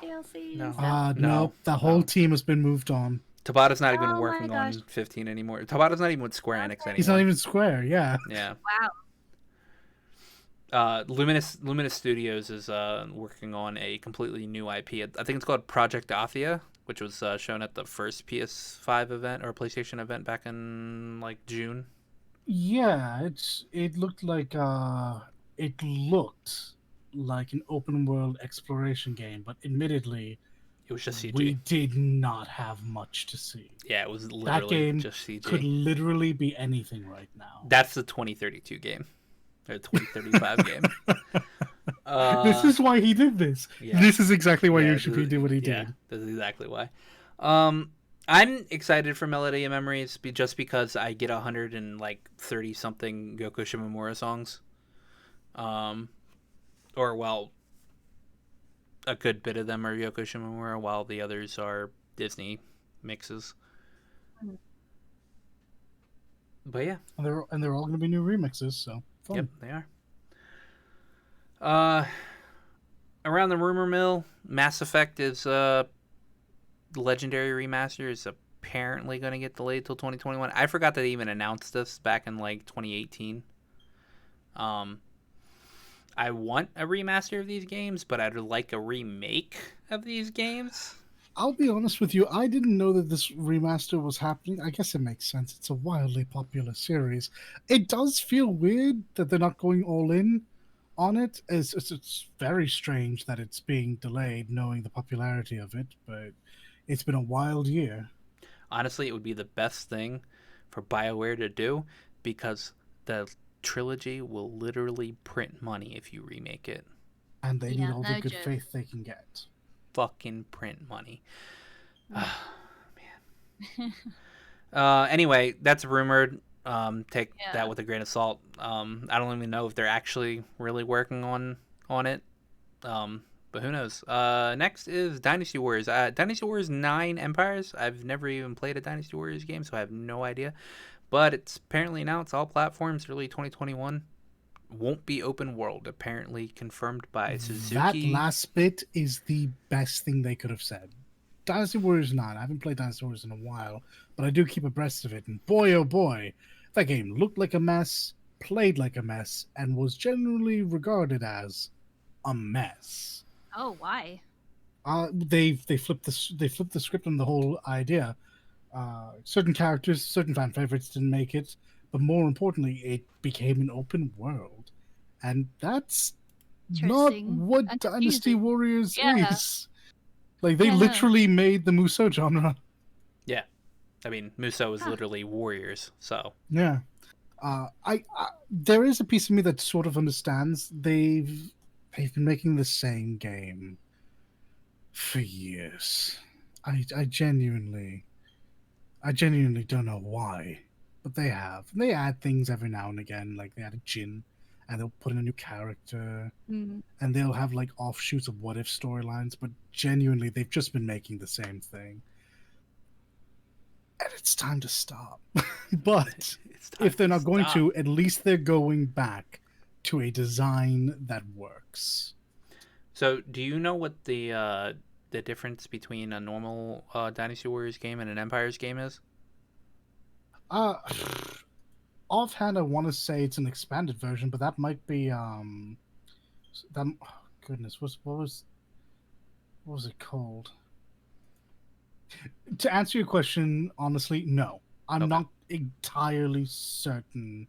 DLCs. No. no, the whole No. team has been moved on. Tabata's not even Oh my working gosh. on 15 anymore. Tabata's not even with Square Enix Okay. He's not anymore. even Square. Yeah. Yeah. Wow. Luminous Studios is working on a completely new IP. I think it's called Project Athia, which was shown at the first PS5 event or PlayStation event back in like June. Yeah, it looked like an open world exploration game, but admittedly, It was just CG. we did not have much to see. Yeah, it was That literally game just CG. could literally be anything right now. That's the 2032 game or 2035 game. This is why he did this. Yeah. This is exactly why Yeah, Yoshi P did what he yeah, did. that's exactly why. I'm excited for Melody and Memories just because I get 130 something Yoko Shimomura songs. Or well, a good bit of them are Yoko Shimomura, while the others are Disney mixes. But yeah, And they're all going to be new remixes, so fun. yep, they are. Uh, around the rumor mill, Mass Effect is Legendary Remaster is apparently going to get delayed till 2021. I forgot that they even announced this back in like 2018. I want a remaster of these games, but I'd like a remake of these games. I'll be honest with you, I didn't know that this remaster was happening. I guess it makes sense. It's a wildly popular series. It does feel weird that they're not going all in on it. It's very strange that it's being delayed, knowing the popularity of it, but it's been a wild year. Honestly, it would be the best thing for BioWare to do because the trilogy will literally print money if you remake it. And they need all the no good joke. faith they can get. Fucking print money. Man. Anyway, that's rumored. Take that with a grain of salt. I don't even know if they're actually really working on it. But who knows? Next is Dynasty Warriors. Dynasty Warriors 9 Empires. I've never even played a Dynasty Warriors game, so I have no idea. But it's apparently announced all platforms early 2021. Won't be open world, apparently confirmed by Suzuki. That last bit is the best thing they could have said. Dynasty Warriors 9. I haven't played Dynasty Warriors in a while, but I do keep abreast of it. And boy, oh boy, that game looked like a mess, played like a mess, and was generally regarded as a mess. Oh, why? They flipped the script on the whole idea. Certain characters, certain fan favorites didn't make it, but more importantly, it became an open world, and that's not what And Dynasty confusing. Warriors Yeah. is. Like they Yeah. literally made the Musou genre. Yeah, I mean Musou is literally warriors. So Yeah, I there is a piece of me that sort of understands they've been making the same game for years. I genuinely don't know why, but they have. They add things every now and again, like they added Jin, and they'll put in a new character, and they'll have like offshoots of what if storylines. But genuinely, they've just been making the same thing, and it's time to stop. But if they're not going to, at least they're going back to a design that works. So, do you know what the difference between a normal Dynasty Warriors game and an Empires game is? Offhand, I want to say it's an expanded version, but that might be that. Oh, goodness, what was it called? To answer your question, honestly, no, I'm not entirely certain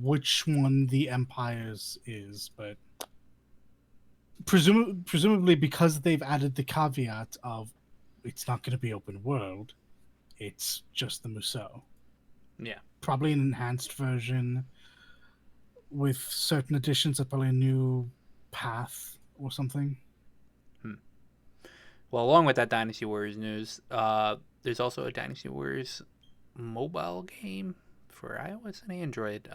which one the Empires is, but presumably because they've added the caveat of it's not going to be open world, it's just the Musou. Yeah. Probably an enhanced version with certain additions, probably a new path or something. Well, along with that Dynasty Warriors news, there's also a Dynasty Warriors mobile game for iOS and Android.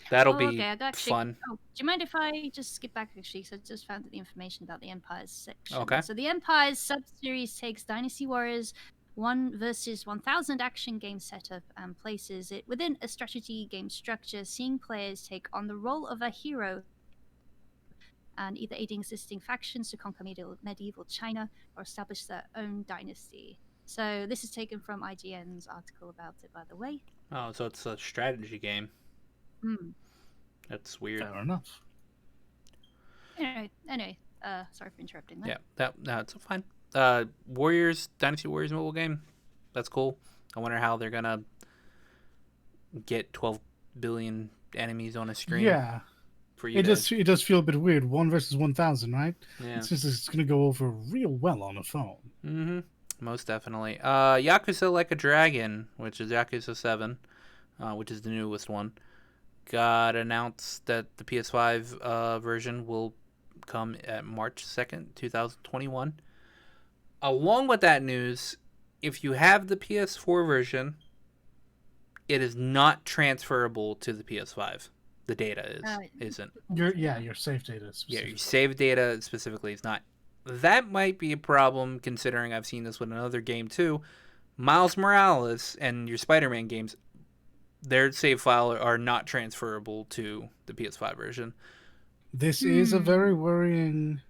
That'll be fun. Oh, do you mind if I just skip back, actually? Because I just found the information about the Empires section. Okay. So the Empires sub-series takes Dynasty Warriors 1 versus 1000 action game setup and places it within a strategy game structure, seeing players take on the role of a hero and either aiding existing factions to conquer medieval China or establish their own dynasty. So this is taken from IGN's article about it, by the way. Oh, so it's a strategy game. That's weird. Fair enough. Anyway, sorry for interrupting that. Yeah, that's fine. Dynasty Warriors mobile game. That's cool. I wonder how they're gonna get 12 billion enemies on a screen. Yeah. For you it does feel a bit weird. 1 versus 1000, right? Yeah. It's gonna go over real well on a phone. Mm-hmm. Most definitely. Yakuza Like a Dragon, which is Yakuza 7, which is the newest one, got announced that the PS5 version will come at March 2nd, 2021. Along with that news, if you have the PS4 version, it is not transferable to the PS5. The data isn't. Your save data. Yeah, your save data specifically is not. That might be a problem considering I've seen this with another game too. Miles Morales and your Spider-Man games, their save file are not transferable to the PS5 version. This is a very worrying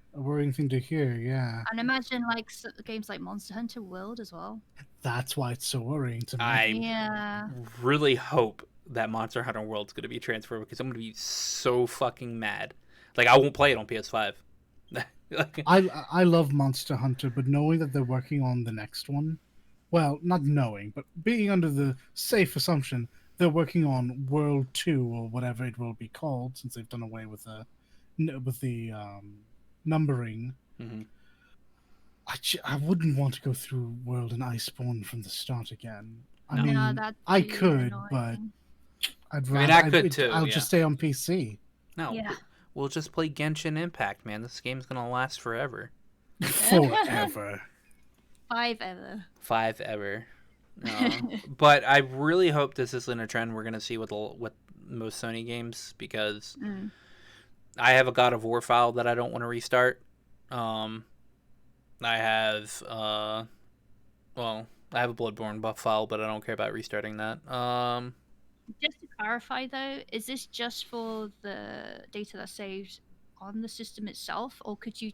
thing to hear. Yeah, And imagine like games like Monster Hunter World as well. that's why it's so worrying to me. I Yeah. really hope that Monster Hunter World's going to be transferred because I'm going to be so fucking mad. Like, I won't play it on PS5. Like, I love Monster Hunter, but knowing that they're working on the next one, well, not knowing, but being under the safe assumption they're working on World 2 or whatever it will be called, since they've done away with the numbering. mhm. I wouldn't want to go through World and Iceborne from the start again. I No. mean, No, that'd I be could, but annoying. I'd I mean, rather. I could too, I'll yeah. just stay on PC No, Yeah. we'll just play Genshin Impact, man. This game's going to last forever. forever. 5 ever. 5 ever. But I really hope this isn't a trend we're going to see with most Sony games, because I have a God of War file that I don't want to restart. I have I have a Bloodborne buff file, but I don't care about restarting that. Just to clarify though, is this just for the data that's saved on the system itself, or could you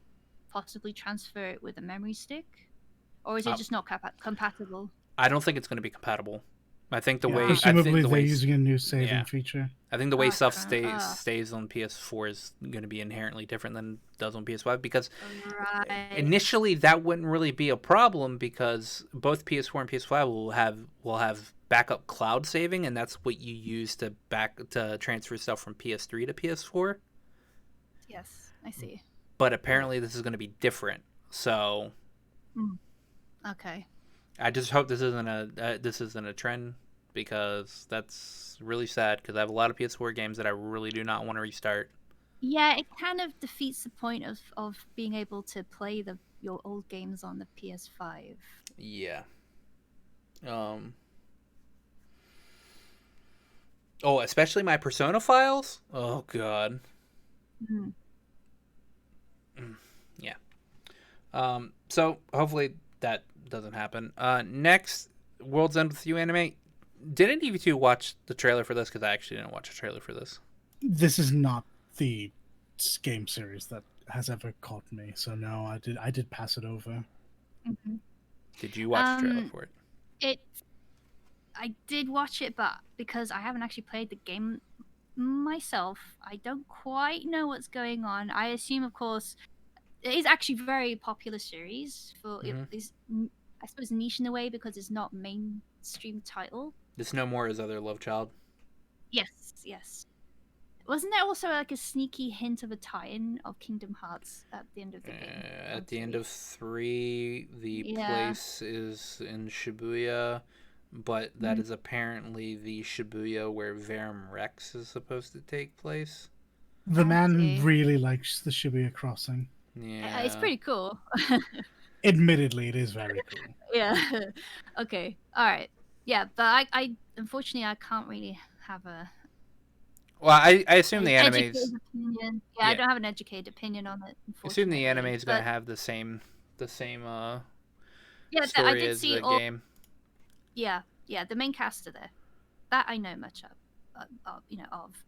possibly transfer it with a memory stick? Or is it just not compatible? I don't think it's going to be compatible. I think the way Presumably they're using a new saving feature. I think the way stuff crap. stays on PS4 is going to be inherently different than it does on PS5, because Right. initially that wouldn't really be a problem, because both PS4 and PS5 will have backup cloud saving, and that's what you use to transfer stuff from PS3 to PS4. Yes, I see. But apparently this is going to be different. So Okay. I just hope this isn't a trend, because that's really sad, because I have a lot of PS4 games that I really do not want to restart. Yeah, it kind of defeats the point of being able to play your old games on the PS5. Yeah. Oh, especially my Persona files? Oh god. Yeah. So hopefully that doesn't happen. Next, World's End with You anime. Did any of you two watch the trailer for this? Because I actually didn't watch a trailer for this. This is not the game series that has ever caught me, so no, I did pass it over. Did you watch the trailer for it? I did watch it, but because I haven't actually played the game myself, I don't quite know what's going on. I assume, of course, it is actually a very popular series for it is, I suppose, niche in a way because it's not mainstream title. This no more is other love child. Yes. Wasn't there also like a sneaky hint of a tie-in of Kingdom Hearts at the end of the game? At the end of 3, the place is in Shibuya, but that is apparently the Shibuya where Verum Rex is supposed to take place. The man really likes the Shibuya crossing. Yeah. It's pretty cool. Admittedly, it is very cool. Yeah. Okay. All right. Yeah, but I unfortunately I can't really have a. Well, I assume the anime's. anime's. I don't have an educated opinion on it. I assume the anime is going to have the same story I did as see the game. Yeah, the main cast are there. That I know much of,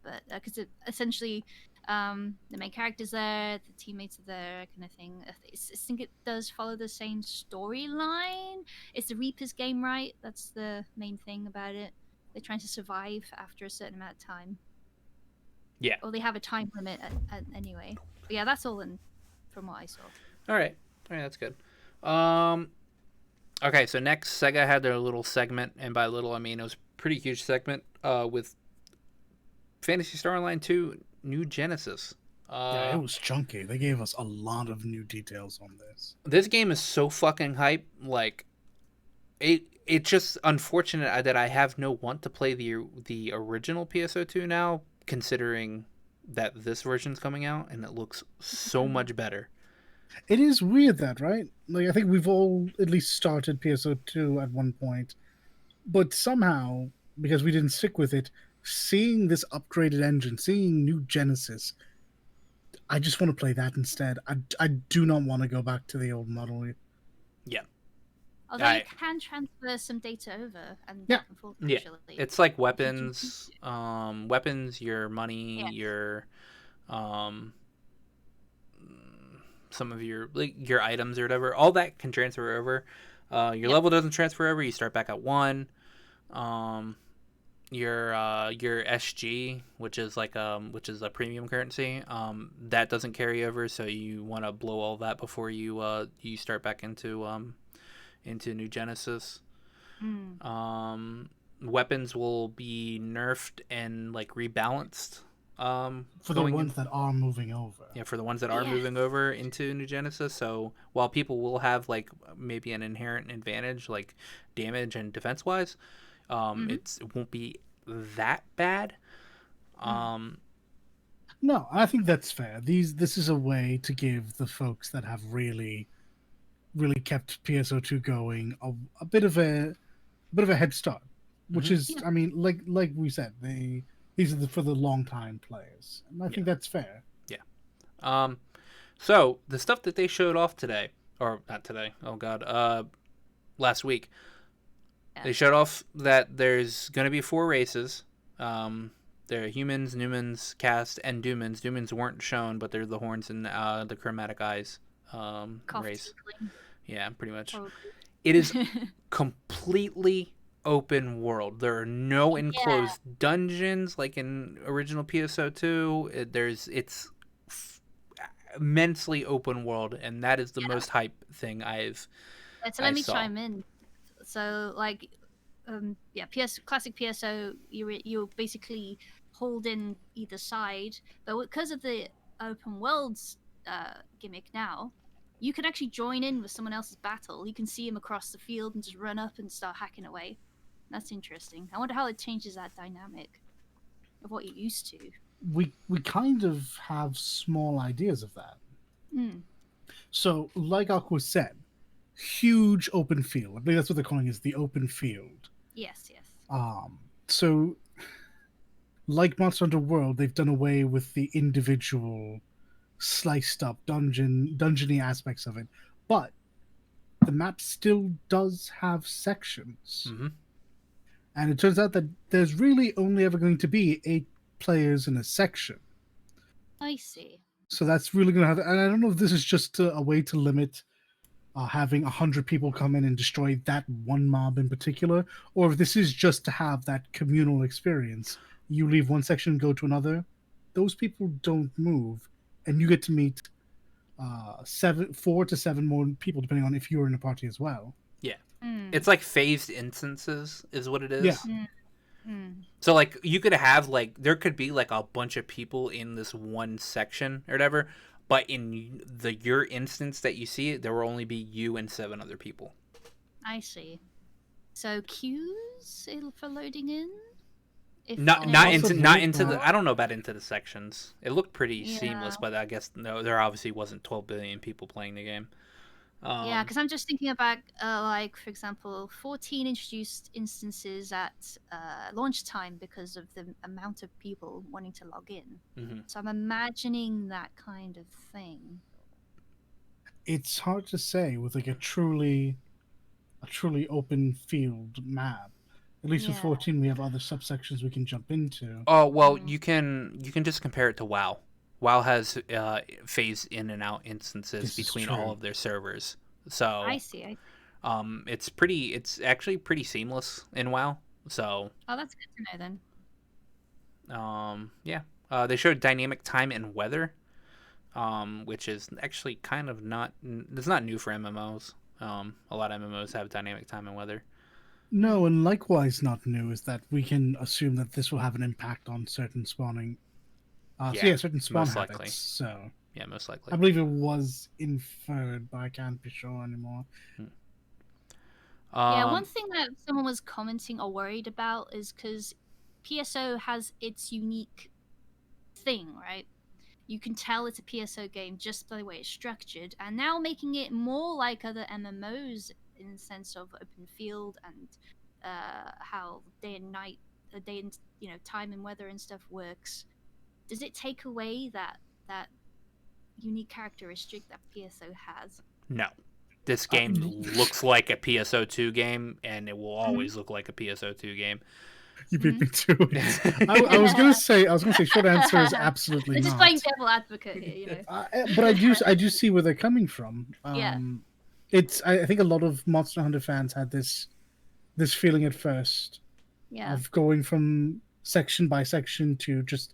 but because essentially, the main character's there, the teammates are there, kind of thing. I think it does follow the same storyline. It's the Reaper's game, right? That's the main thing about it. They're trying to survive after a certain amount of time. Yeah. Or they have a time limit anyway. But yeah, that's all from what I saw. All right, that's good. Okay, so next, Sega had their little segment, and by little I mean it was a pretty huge segment with Phantasy Star Online 2 New Genesis. Yeah, it was chunky. They gave us a lot of new details on this. This game is so fucking hype. Like, it's just unfortunate that I have no want to play the original PSO2 now, considering that this version's coming out and it looks so much better. It is weird that, right? Like, I think we've all at least started PSO2 at one point, but somehow, because we didn't stick with it, seeing this upgraded engine, seeing new Genesis, I just want to play that instead. I do not want to go back to the old model. Yeah. Although you can transfer some data over and yeah. back and forth, actually. Yeah. It's like weapons, your money, your some of your items or whatever. All that can transfer over. Your Yep. level doesn't transfer over. You start back at 1. Your SG, which is a premium currency, that doesn't carry over. So you want to blow all that before you start back into New Genesis. Weapons will be nerfed and like rebalanced. For the ones that are moving over. Yeah, for the ones that are moving over into New Genesis. So while people will have like maybe an inherent advantage, like damage and defense wise, it won't be that bad. No, I think that's fair. This is a way to give the folks that have really kept PSO2 going a bit of a head start, which is, I mean, like we said, these are for the long time players, and I think that's fair. Yeah. So the stuff that they showed off today, or not today, oh god, last week, they showed off that there's going to be 4 races. There are humans, Numans, Caste, and Dumans. Dumans weren't shown, but they're the horns and the chromatic eyes race. Yeah, pretty much. Probably. It is completely open world. There are no enclosed dungeons like in original PSO2. It's immensely open world, and that is the most hype thing So let me chime in. So like, classic PSO, you basically hold in either side, but because of the open worlds gimmick now, you can actually join in with someone else's battle. You can see him across the field and just run up and start hacking away. That's interesting. I wonder how it changes that dynamic of what you're used to. We kind of have small ideas of that. So, like Aqua said, huge open field. I believe that's what they're calling it, the open field. Yes. So, like Monster Hunter World, they've done away with the individual sliced up dungeony aspects of it, but the map still does have sections. And it turns out that there's really only ever going to be 8 players in a section. I see. So that's really going to have, and I don't know if this is just a way to limit having 100 people come in and destroy that one mob in particular, or if this is just to have that communal experience. You leave one section and go to another, those people don't move, and you get to meet 4 to 7 more people, depending on if you're in a party as well. Yeah. It's like phased instances is what it is. Yeah. So like you could have there could be like a bunch of people in this one section or whatever, but in your instance that you see, there will only be you and 7 other people. I see. So queues for loading in? Not into the. I don't know about into the sections. It looked pretty seamless, but I guess no, there obviously wasn't 12 billion people playing the game. Because I'm just thinking about like, for example, 14 introduced instances at launch time because of the amount of people wanting to log in. So I'm imagining that kind of thing. It's hard to say with like a truly open field map. At least with 14, we have other subsections we can jump into. Oh well, you can just compare it to WoW. WoW has phase in and out instances between all of their servers. So I see. It's actually pretty seamless in WoW. So that's good to know then. They showed dynamic time and weather, which is actually kind of it's not new for MMOs. A lot of MMOs have dynamic time and weather. No, and likewise not new is that we can assume that this will have an impact on certain spawning. Certain spawn habits. Likely. So yeah, most likely. I believe it was inferred, but I can't be sure anymore. One thing that someone was commenting or worried about is because PSO has its unique thing, right? You can tell it's a PSO game just by the way it's structured, and now making it more like other MMOs in the sense of open field and how day and night, time and weather and stuff works. Does it take away that unique characteristic that PSO has? No. This game looks like a PSO2 game, and it will always look like a PSO2 game. You beat me to it. I was gonna say short answer is absolutely I'm just not. playing devil advocate here, you know. But I do see where they're coming from. Yeah. I think a lot of Monster Hunter fans had this feeling at first Yeah. of going from section by section to just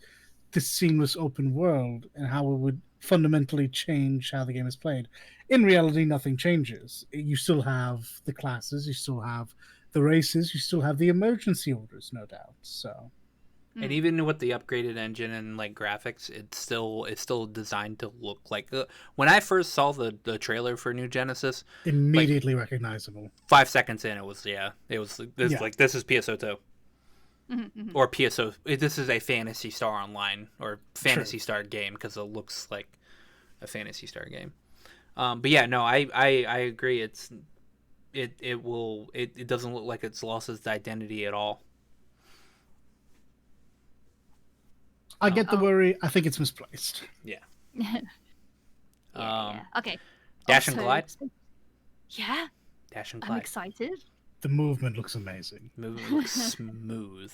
this seamless open world and how it would fundamentally change how the game is played. In reality, nothing changes. You still have the classes, you still have the races, you still have the emergency orders, no doubt. So, and even with the upgraded engine and like graphics, it's still designed to look like when I first saw the trailer for New Genesis, immediately recognizable. 5 seconds in, it was this Yeah. like this is PSO2 Mm-hmm. or PSO. This is a Phantasy Star Online or Phantasy True. Star game because it looks like a Phantasy Star game. But yeah, no, I agree. It doesn't look like it's lost its identity at all. I get the worry. I think it's misplaced. Yeah. Yeah. Okay. Dash and glide. Yeah. Dash and I'm glide. excited. The movement looks amazing. Movement looks smooth.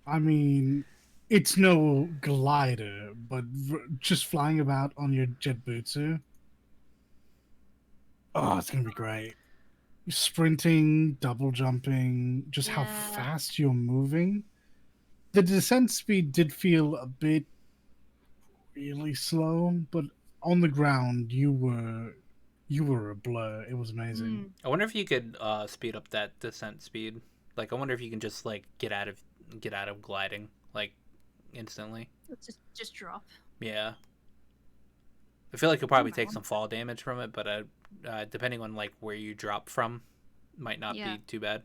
I mean, it's no glider, but just flying about on your jet butsu. Oh, it's gonna be great. Sprinting, double jumping, just how Yeah. fast you're moving. The descent speed did feel a bit really slow, but on the ground you were a blur. It was amazing. I wonder if you could speed up that descent speed. Like, I wonder if you can just like get out of gliding like instantly. Let's just drop. Yeah. I feel like you'll probably take some fall damage from it, but depending on like where you drop from, might not be too bad.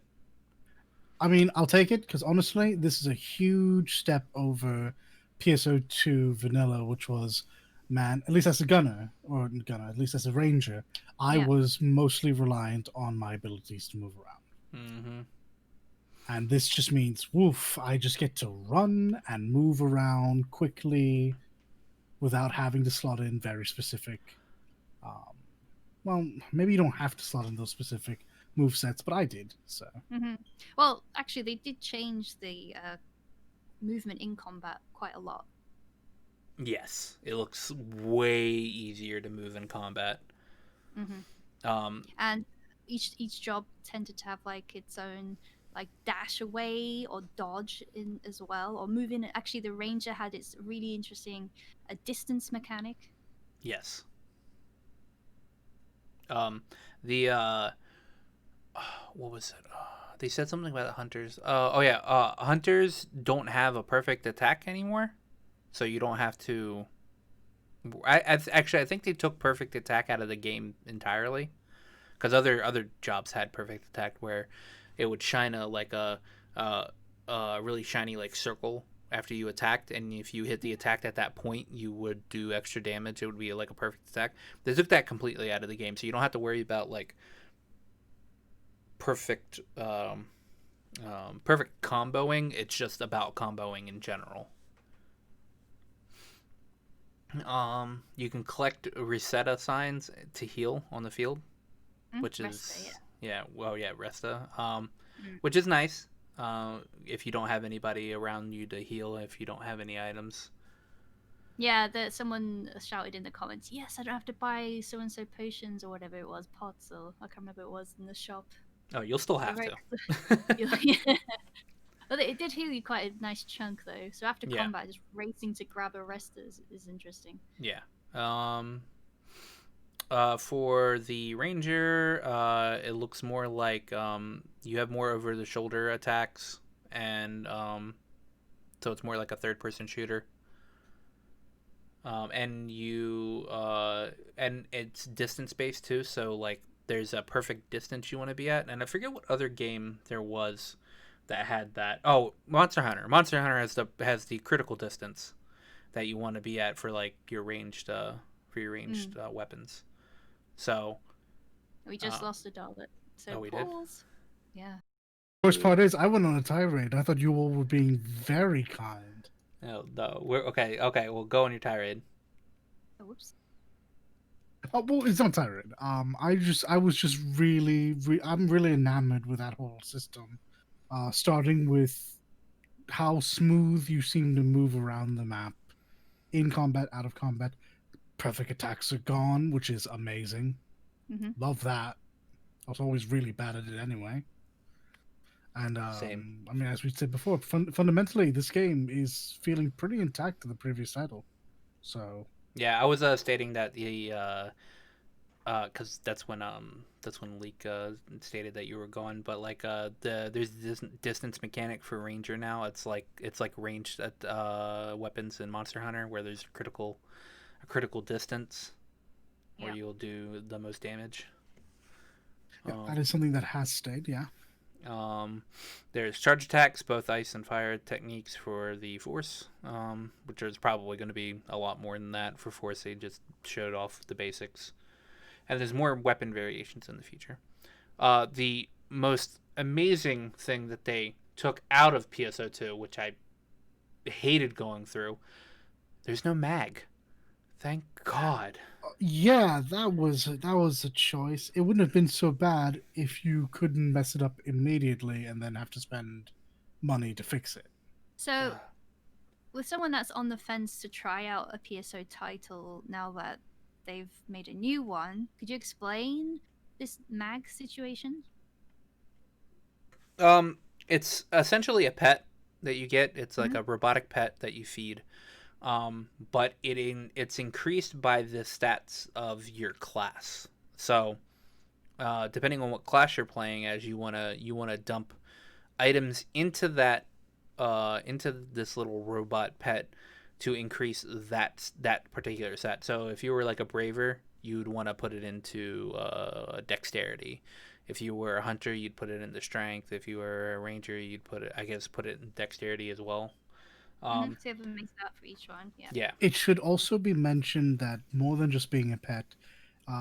I mean, I'll take it because honestly, this is a huge step over PSO2 vanilla, which was, man, at least as a at least as a ranger, I was mostly reliant on my abilities to move around. Mm-hmm. And this just means, woof, I just get to run and move around quickly without having to slot in very specific. Well, maybe you don't have to slot in those specific move sets, but I did. So. Mm-hmm. Well, actually, they did change the movement in combat quite a lot. Yes, it looks way easier to move in combat. Mm-hmm. And each job tended to have like its own like dash away or dodge in as well, or move in. Actually, the ranger had its really interesting distance mechanic. Yes. What was it? They said something about the hunters. Hunters don't have a perfect attack anymore, so you don't have to. I think they took perfect attack out of the game entirely, because other jobs had perfect attack where it would shine a really shiny like circle after you attacked, and if you hit the attack at that point, you would do extra damage. It would be like a perfect attack. They took that completely out of the game, so you don't have to worry about like perfect comboing. It's just about comboing in general. You can collect Resetta signs to heal on the field, which is Resta. Which is nice. If you don't have anybody around you to heal, if you don't have any items. Yeah, someone shouted in the comments, yes, I don't have to buy so-and-so potions or whatever it was, pots, or I can't remember what it was in the shop. Oh, you'll still have to. But it did heal you quite a nice chunk, though. So after combat, just racing to grab a rest is interesting. Yeah. For the ranger, it looks more like you have more over-the-shoulder attacks, and so it's more like a third-person shooter. And it's distance-based too, so like there's a perfect distance you want to be at, and I forget what other game there was that had that. Oh, Monster Hunter. Monster Hunter has the critical distance that you want to be at for like your ranged weapons. So we just lost a Dollet. So we did? Yeah. Worst part is I went on a tirade. I thought you all were being very kind. Oh no, we're okay. Well, go on your tirade. Oh, whoops. Oh, well, it's not tirade. I was just really, I'm really enamored with that whole system. Starting with how smooth you seem to move around the map, in combat, out of combat. Perfect attacks are gone, which is amazing. Hmm. Love that. I was always really bad at it anyway. And Same. I mean, as we said before, fundamentally, this game is feeling pretty intact to the previous title. So Yeah, I was stating that the because that's when Leak stated that you were gone, but like there's this distance mechanic for Ranger now. It's like ranged at weapons in Monster Hunter where there's a critical distance where Yeah. you'll do the most damage. yeah, Um, that is something that has stayed. Yeah. there's charge attacks, both ice and fire techniques for the Force, which is probably going to be a lot more than that for Force. They just showed off the basics, and there's more weapon variations in the future. The most amazing thing that they took out of PSO2, which I hated going through, there's no mag. Thank God. Yeah, that was a choice. It wouldn't have been so bad if you couldn't mess it up immediately and then have to spend money to fix it. So, with someone that's on the fence to try out a PSO title now that they've made a new one, could you explain this mag situation? It's essentially a pet that you get. It's like Mhm. a robotic pet that you feed. But it's increased by the stats of your class. So, depending on what class you're playing as, you wanna dump items into this little robot pet to increase that particular set. So if you were like a braver, you'd want to put it into dexterity. If you were a hunter, you'd put it into strength. If you were a ranger, you'd put it in dexterity as well. Um, So you have a mix up for each one. Yeah. yeah, It should also be mentioned that more than just being a pet,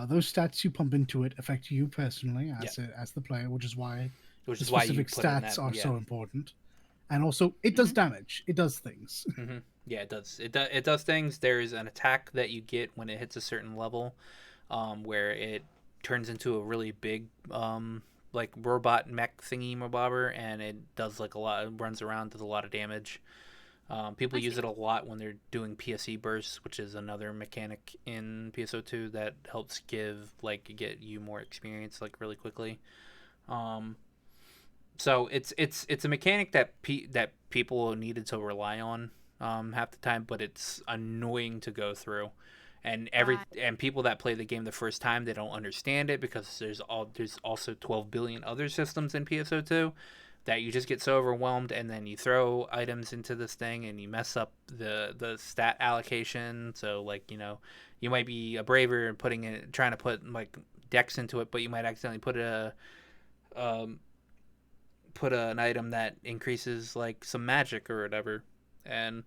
those stats you pump into it affect you personally yeah, as the player, which is why which the is why you specific put it in that. stats are Yeah, so important. And also, it does damage. It does things. yeah, it does. It does things. There's an attack that you get when it hits a certain level, where it turns into a really big like robot mech thingy mobobber, and it does like a lot. It runs around, does a lot of damage. People I use see. it a lot when they're doing PSE bursts, which is another mechanic in PSO2 that helps get you more experience like really quickly. Um, so it's a mechanic that people needed to rely on half the time, but it's annoying to go through. Right. And people that play the game the first time, they don't understand it because there's also 12 billion other systems in PSO2 that you just get so overwhelmed, and then you throw items into this thing and you mess up the stat allocation. So like, you might be a braver and trying to put like dex into it, but you might accidentally um, put an item that increases like some magic or whatever, and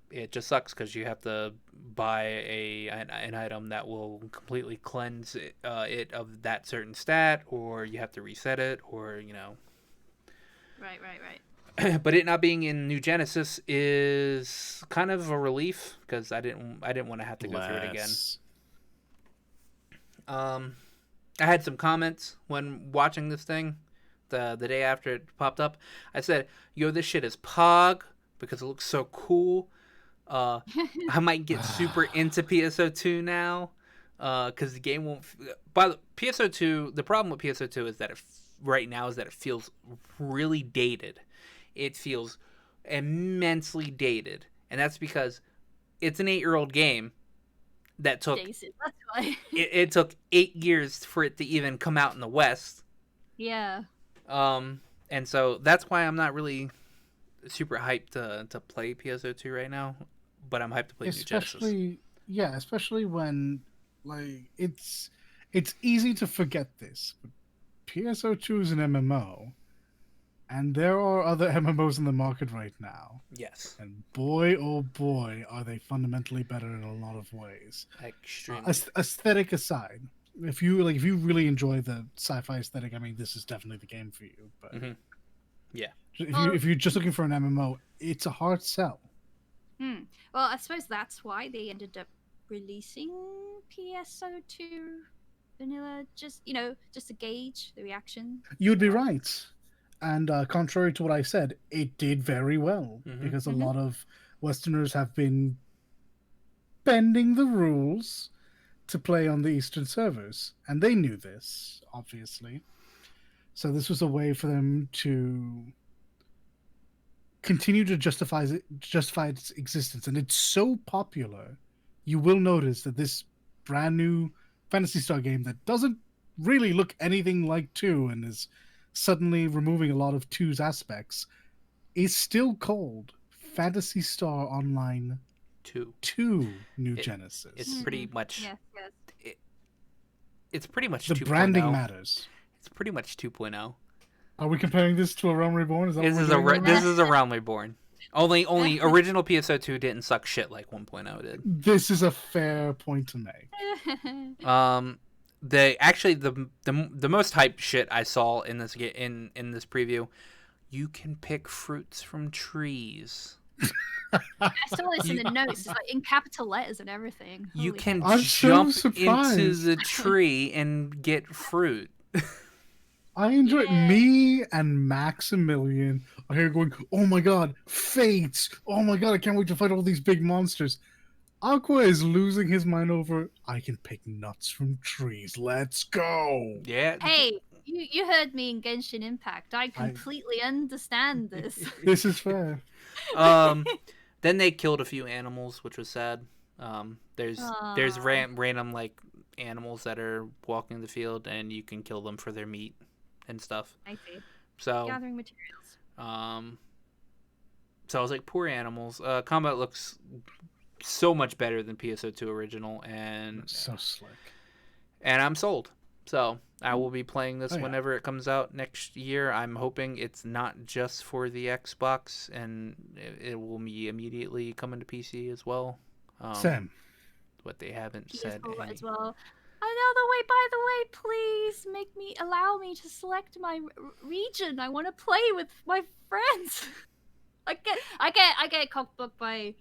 it just sucks because you have to buy an item that will completely cleanse it of that certain stat, or you have to reset it, or Right. Right. Right. but it not being in New Genesis is kind of a relief because I didn't want to have to go through it again. Bless. I had some comments when watching this thing the day after it popped up. I said, "Yo, this shit is Pog because it looks so cool." I might get super into PSO2 now because the game won't. By the PSO2, the problem with PSO2 is that right now is that it feels really dated. It feels immensely dated, and that's because it's an 8-year-old game that took Jason, that's why. it took 8 years for it to even come out in the West. Yeah. And so that's why I'm not really super hyped to play PSO2 right now, but I'm hyped to play New Genesis. Especially when like it's easy to forget this, but PSO2 is an MMO, and there are other MMOs in the market right now. Yes, And boy, oh boy, are they fundamentally better in a lot of ways. extremely. Aesthetic aside, if you really enjoy the sci-fi aesthetic, I mean, this is definitely the game for you. But Yeah, if you're just looking for an MMO, it's a hard sell. Well, I suppose that's why they ended up releasing PSO2 vanilla, just to gauge the reaction. You'd be right. And contrary to what I said, it did very well because a lot of Westerners have been bending the rules to play on the Eastern servers, and they knew this, obviously. So this was a way for them to continue to justify its existence, and it's so popular. You will notice that this brand new Fantasy Star game that doesn't really look anything like 2 and is suddenly removing a lot of 2's aspects is still called Fantasy Star Online 2 New Genesis. It's pretty much Yes, yes. it's pretty much the 2.0. branding matters. It's pretty much 2.0. Are we comparing this to A Realm Reborn? Is that This is a Realm Reborn. Only original PSO2 didn't suck shit like 1.0 did. This is a fair point to make. The most hype shit I saw in this in this preview, you can pick fruits from trees. I saw this in the notes. It's like in capital letters and everything. You Holy can I'm jump so into surprised. the tree and get fruit. I enjoy it. Me and Maximilian are here going, oh my god, fates! Oh my god, I can't wait to fight all these big monsters. Aqua is losing his mind over, I can pick nuts from trees. Let's go! Yeah. Hey, you heard me in Genshin Impact. I completely understand this. This is fair. Then they killed a few animals, which was sad. There's random like animals that are walking the field, and you can kill them for their meat and stuff. I see. So Gathering materials. So I was like, poor animals. Combat looks so much better than PSO2 original, and So slick. and I'm sold. So I will be playing this whenever it comes out next year. I'm hoping it's not just for the Xbox, and it will be immediately coming to PC as well. Sam. But they haven't PS4 said any. as well. By the way, please allow me to select my region. I want to play with my friends. I get cockblocked by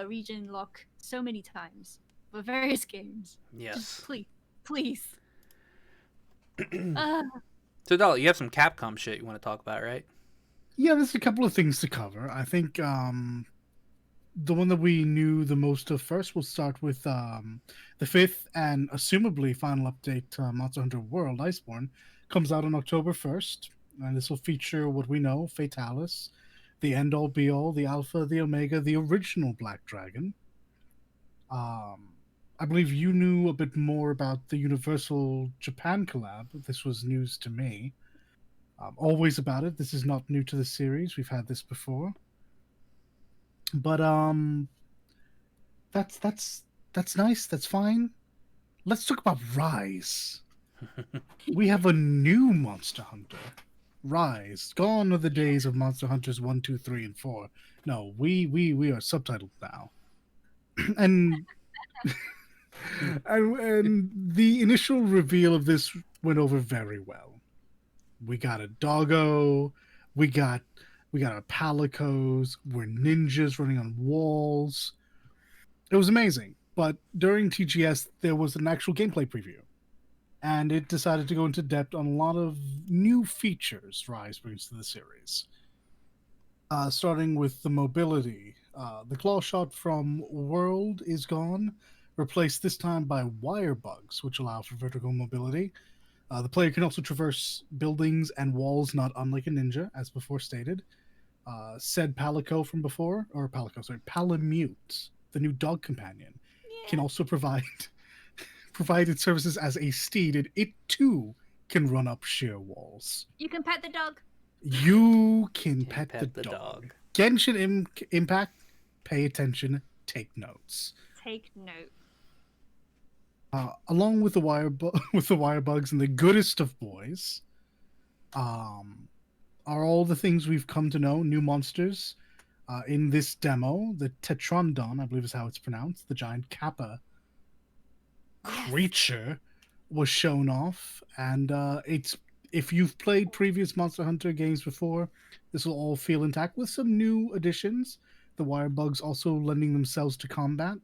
region lock so many times for various games. Yes. Just please. So, Dollet, you have some Capcom shit you want to talk about, right? Yeah, there's a couple of things to cover. I think the one that we knew the most of first, we'll start with the fifth and assumably final update, Monster Hunter World Iceborne, comes out on October 1st. And this will feature what we know, Fatalis, the end-all be-all, the alpha, the omega, the original Black Dragon. I believe you knew a bit more about the Universal Japan collab. This was news to me. Always about it. This is not new to the series. We've had this before. But that's nice. That's fine. Let's talk about Rise. We have a new Monster Hunter. Rise. Gone are the days of Monster Hunters 1, 2, 3, and 4. No, we are subtitled now. and and the initial reveal of this went over very well. We got a doggo. We got our palicos. We're ninjas running on walls. It was amazing. But during TGS, there was an actual gameplay preview. And it decided to go into depth on a lot of new features Rise brings to the series. Starting with the mobility. The claw shot from World is gone, replaced this time by wire bugs, which allow for vertical mobility. The player can also traverse buildings and walls, not unlike a ninja, as before stated. Said Palico from before, or Palico, sorry, Palamute, the new dog companion, can also provide its services as a steed, and it too can run up sheer walls. You can pet the dog. You can pet the dog. Genshin Impact, pay attention, take notes. Take note. Along with the wire bugs and the goodest of boys, are all the things we've come to know. New monsters in this demo. The Tetrondon, I believe is how it's pronounced, the giant Kappa creature, was shown off, and it's, if you've played previous Monster Hunter games before, this will all feel intact with some new additions. The wire bugs also lending themselves to combat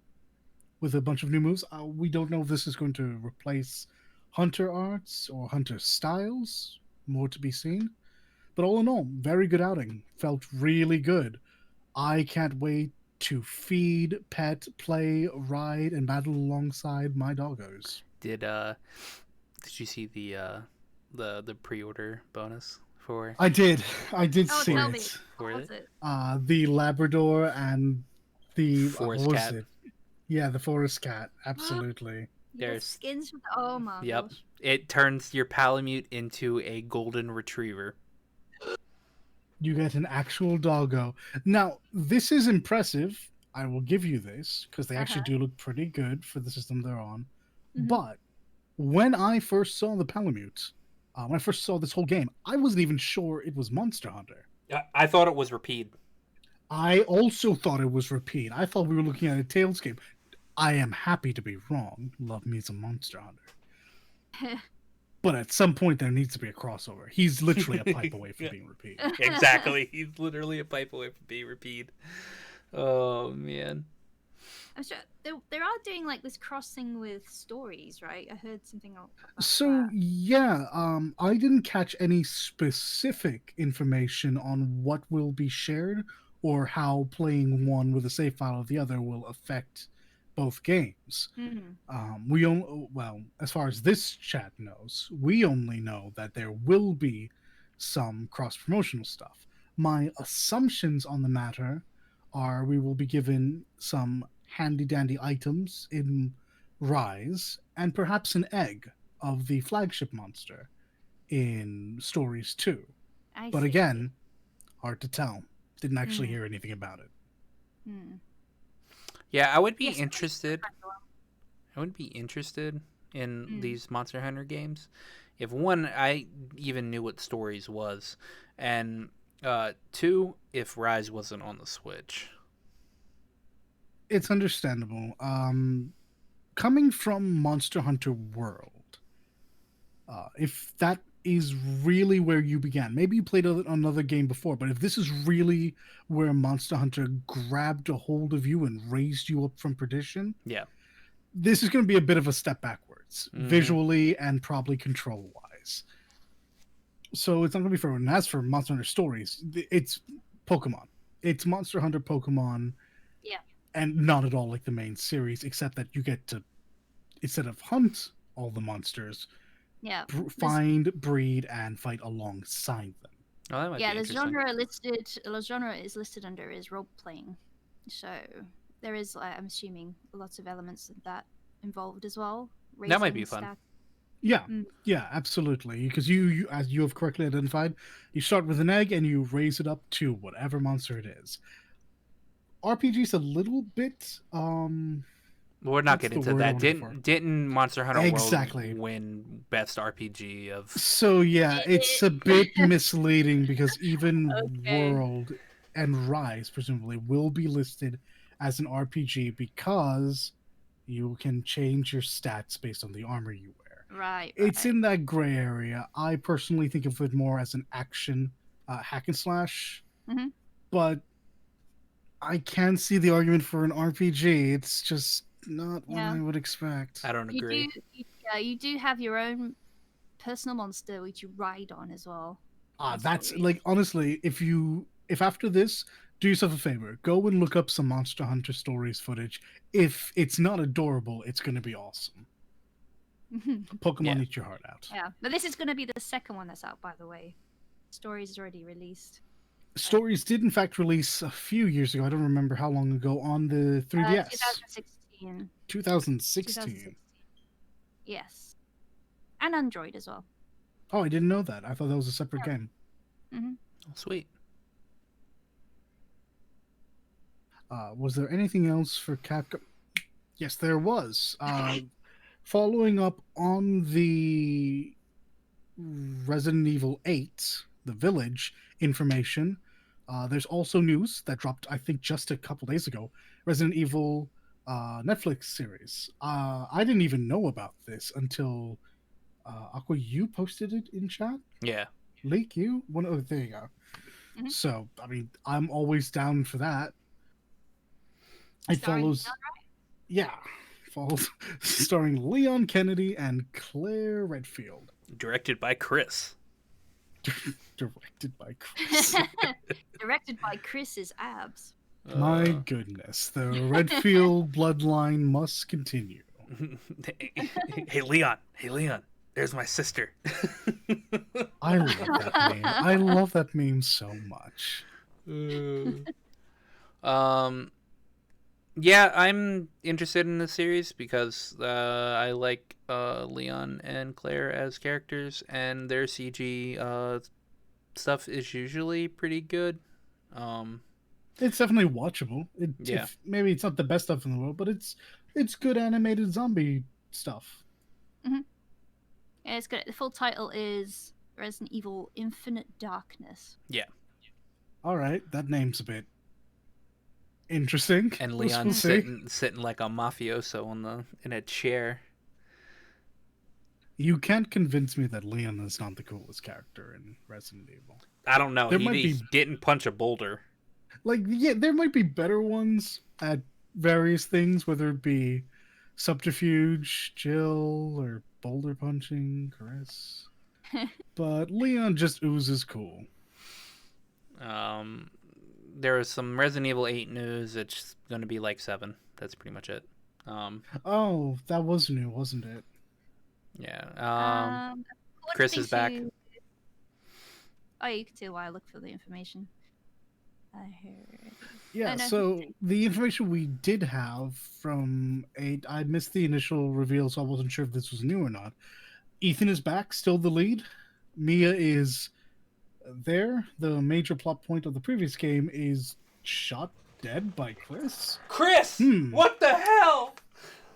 with a bunch of new moves. We don't know if this is going to replace Hunter arts or Hunter styles. More to be seen. But all in all, very good outing. Felt really good. I can't wait to feed, pet, play, ride, and battle alongside my doggos. Did you see the pre-order bonus for I did. I did Oh, see tell me. it. for What it? was it? The Labrador and the Forest what was cat. it? Yeah, the forest cat. Absolutely. You get There's- skins with oh my Yep. gosh. It turns your Palamute into a golden retriever. You get an actual doggo. Now, this is impressive. I will give you this because they actually do look pretty good for the system they're on. Mhm. But when I first saw the Palamute, when I first saw this whole game, I wasn't even sure it was Monster Hunter. I thought it was Repeat. I also thought it was Repeat. I thought we were looking at a Tales game. I am happy to be wrong. Love me some Monster Hunter. But at some point, there needs to be a crossover. He's literally a pipe away from being Repeat. Exactly. He's literally a pipe away from being Repeat. Oh man. I'm sure they are doing like this crossing with stories, right? I heard something about So that. yeah, I didn't catch any specific information on what will be shared or how playing one with a save file of the other will affect both games. Mhm. Well, as far as this chat knows, we only know that there will be some cross promotional stuff. My assumptions on the matter are we will be given some handy dandy items in Rise and perhaps an egg of the flagship monster in Stories 2. I But see. again, hard to tell. Didn't actually Mhm. hear anything about it. Hmm. Yeah, I would be Yes, interested. I would be interested in Mm. these Monster Hunter games if one, I even knew what Stories was, and two, if Rise wasn't on the Switch. It's understandable. Coming from Monster Hunter World, if that is really where you began, maybe you played another game before, but if this is really where Monster Hunter grabbed a hold of you and raised you up from perdition, Yeah. this is going to be a bit of a step backwards, Mhm. visually and probably control wise. So it's not going to be for everyone. As for Monster Hunter Stories, it's Pokemon. It's Monster Hunter Pokemon. Yeah. And not at all like the main series, except that you get to, instead of hunt all the monsters, Yeah. find, breed, and fight alongside them. Oh, that might Yeah, be the interesting. genre is listed under is role playing, so there is I'm assuming lots of elements of that involved as well. That might be Raising fun. stats. Yeah, Mm. yeah, absolutely. Because you, as you have correctly identified, you start with an egg and you raise it up to whatever monster it is. RPG's a little bit We're not what's getting the into word I'm that. looking for? Didn't Monster Hunter Exactly. World win Best RPG of? So yeah, it's a bit misleading because even Okay. World and Rise presumably will be listed as an RPG because you can change your stats based on the armor you wear. Right. It's in that gray area. I personally think of it more as an action hack and slash, Mhm. but I can see the argument for an RPG. It's just not what Yeah. I would expect. I don't You agree. do, you do have your own personal monster which you ride on as well. That's Stories. like honestly, if after this, do yourself a favor, go and look up some Monster Hunter Stories footage. If it's not adorable, it's going to be awesome. Pokemon Yeah. eat your heart out. Yeah, but this is going to be the second one that's out, by the way. Stories is already released. Stories did in fact release a few years ago. I don't remember how long ago on the 3DS. 2016. 2016. Yes. And Android as well. Oh, I didn't know that. I thought that was a separate game. Mm-hmm. Oh, sweet. Was there anything else for Capcom? Yes, there was. Following up on the Resident Evil 8, the Village information, there's also news that dropped, I think, just a couple days ago. Resident Evil Netflix series. I didn't even know about this until Aqua, you posted it in chat? Yeah. Leak, you? There you go. Mhm. So, I mean, I'm always down for that. It Starring follows... Leon Yeah. Falls starring Leon Kennedy and Claire Redfield. Directed by Chris. Directed by Chris. Directed by Chris's abs. My goodness, the Redfield bloodline must continue. Hey Leon, there's my sister. I love that meme. I love that meme so much. Yeah, I'm interested in the series because I like Leon and Claire as characters, and their CG stuff is usually pretty good. It's definitely watchable. Yeah. Maybe it's not the best stuff in the world, but it's good animated zombie stuff. Yeah, it's good. The full title is Resident Evil Infinite Darkness. Yeah. All right, that name's a bit interesting. And We'll Leon's see. sitting like a mafioso in a chair. You can't convince me that Leon is not the coolest character in Resident Evil. I don't know. There He might be- didn't punch a boulder. Like, yeah, there might be better ones at various things, whether it be subterfuge, Jill, or boulder punching, Chris. But Leon just oozes cool. There was some Resident Evil 8 news. It's going to be like 7. That's pretty much it. Oh, that was new, wasn't it? Yeah. One Chris thing is back. Oh, you can see why I look for the information. I heard. Yeah, Oh, no. so the information we did have from 8, I missed the initial reveal, so I wasn't sure if this was new or not. Ethan is back, still the lead. Mia is there. The major plot point of the previous game is shot dead by Chris. Chris! What the hell?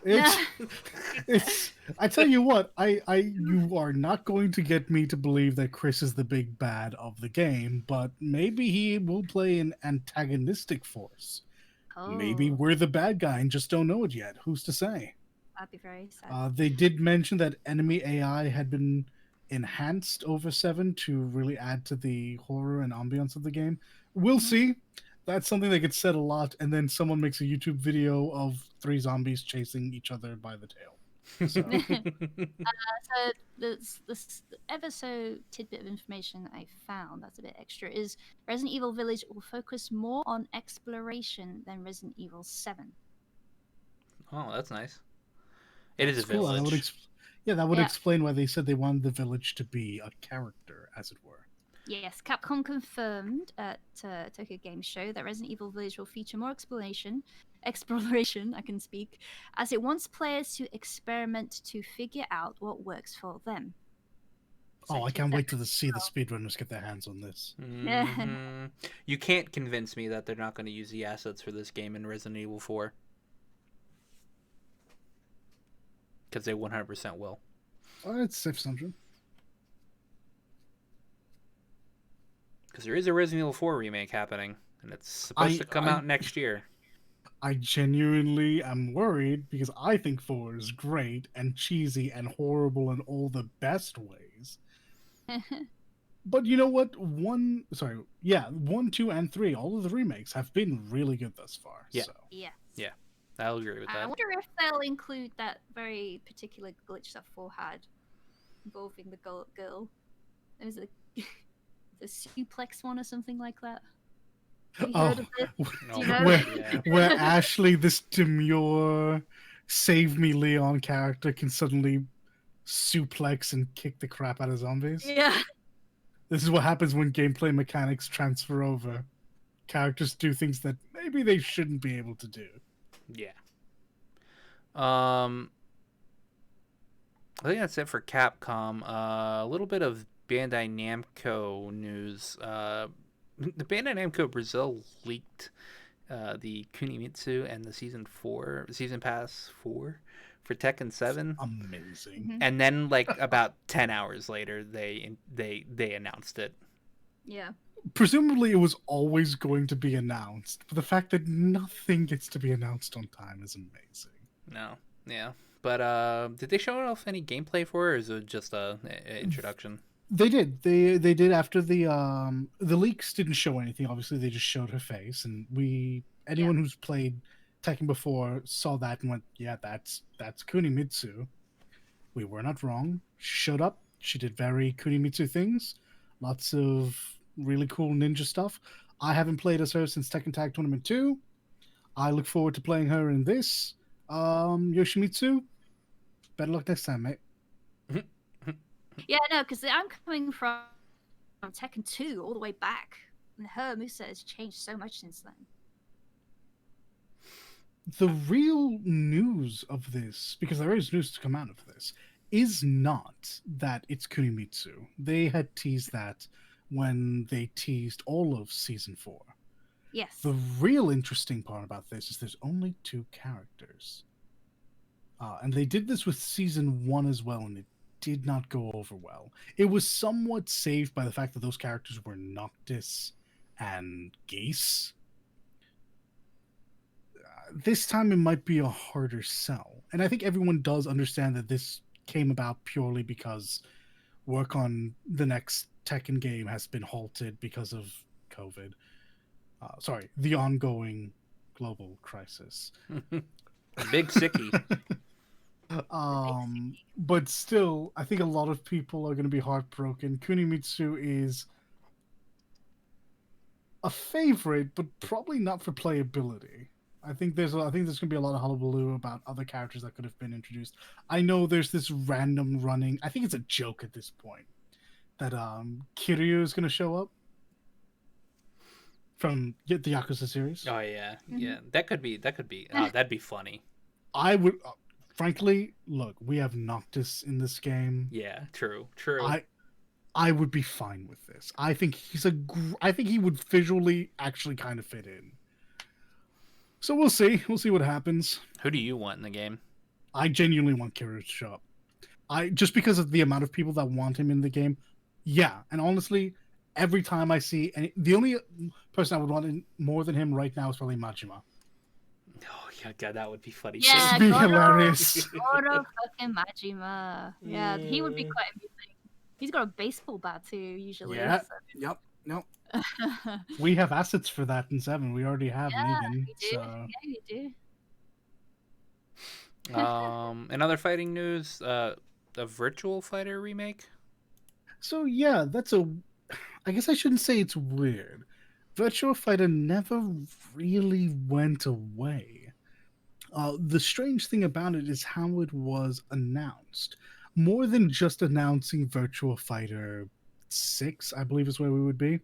It's I tell you what, you are not going to get me to believe that Chris is the big bad of the game, but maybe he will play an antagonistic force. Maybe Oh, we're the bad guy and just don't know it yet. Who's to say? that'd be very sad. They did mention that enemy AI had been enhanced over 7 to really add to the horror and ambiance of the game. We'll see. That's something that gets said a lot, and then someone makes a YouTube video of 3 zombies chasing each other by the tail. So, So this ever so tidbit of information I found that's a bit extra is Resident Evil Village will focus more on exploration than Resident Evil 7. Oh, that's nice. It is a cool. village. That would Yeah. explain why they said they wanted the village to be a character, as it were. Yes, Capcom confirmed at Tokyo Game Show that Resident Evil Village will feature more exploration, I can speak, as it wants players to experiment to figure out what works for them. Oh, I can't wait to see the speedrunners get their hands on this. Mhm. You can't convince me that they're not going to use the assets for this game in Resident Evil 4. Because they 100% will. Oh, it's a safe assumption. Because there is a Resident Evil 4 remake happening, and it's supposed to come out next year. I genuinely am worried because I think 4 is great and cheesy and horrible in all the best ways. But you know what? 1, 2, and 3, all of the remakes have been really good thus far. Yeah. So. Yes. I'll agree with I that. wonder if they'll include that very particular glitch that 4 had involving the girl. There was the suplex one or something like that. Have you heard of it? No, you know? where Ashley, this demure, save me Leon character, can suddenly suplex and kick the crap out of zombies. Yeah. This is what happens when gameplay mechanics transfer over. Characters do things that maybe they shouldn't be able to do. Yeah. I think that's it for Capcom. A little bit of Bandai Namco news. The Bandai Namco Brazil leaked the Kunimitsu and the season pass 4 for Tekken 7. Amazing. And then like about 10 hours later they announced it. Yeah. Presumably it was always going to be announced, but the fact that nothing gets to be announced on time is amazing. No. Yeah. But did they show off any gameplay for it, or is it just a introduction? They did. They did after the leaks didn't show anything. Obviously, they just showed her face, and anyone who's played Tekken before saw that and went, "Yeah, that's Kunimitsu." We were not wrong. She showed up. She did very Kunimitsu things. Lots of really cool ninja stuff. I haven't played as her since Tekken Tag Tournament 2. I look forward to playing her in this. Yoshimitsu, better luck next time, mate. Yeah, no, because I'm coming from Tekken 2 all the way back, and her moveset has changed so much since then. The real news of this, because there is news to come out of this, is not that it's Kunimitsu. They had teased that when they teased all of Season 4. Yes. The real interesting part about this is there's only 2 characters. And they did this with Season 1 as well, and it did not go over well. It was somewhat saved by the fact that those characters were Noctis and Geese. This time it might be a harder sell. And I think everyone does understand that this came about purely because work on the next Tekken game has been halted because of COVID. The ongoing global crisis. Big sicky. But still, I think a lot of people are going to be heartbroken. Kunimitsu is a favorite, but probably not for playability. I think there's going to be a lot of hullabaloo about other characters that could have been introduced. I know there's this random running. I think it's a joke at this point that Kiryu is going to show up from the Yakuza series. Oh yeah, yeah. That could be. That'd be funny. I would, frankly, look. We have Noctis in this game. Yeah, true. I would be fine with this. I think I think he would visually actually kind of fit in. So we'll see. We'll see what happens. Who do you want in the game? I genuinely want Kiryu to show up. Just because of the amount of people that want him in the game. Yeah, and honestly, every time I see the only person I would want in more than him right now is probably Majima. Oh yeah, God, that would be funny. Yeah, It'd be hilarious. Goro fucking Majima. Yeah, he would be quite amusing. He's got a baseball bat too, usually. Yeah. So. Yep. We have assets for that in 7. We already have Negan. We do. So. Yeah, we do. In other fighting news, a Virtual Fighter remake. So yeah, I guess I shouldn't say it's weird. Virtua Fighter never really went away. The strange thing about it is how it was announced. More than just announcing Virtua Fighter 6, I believe is where we would be.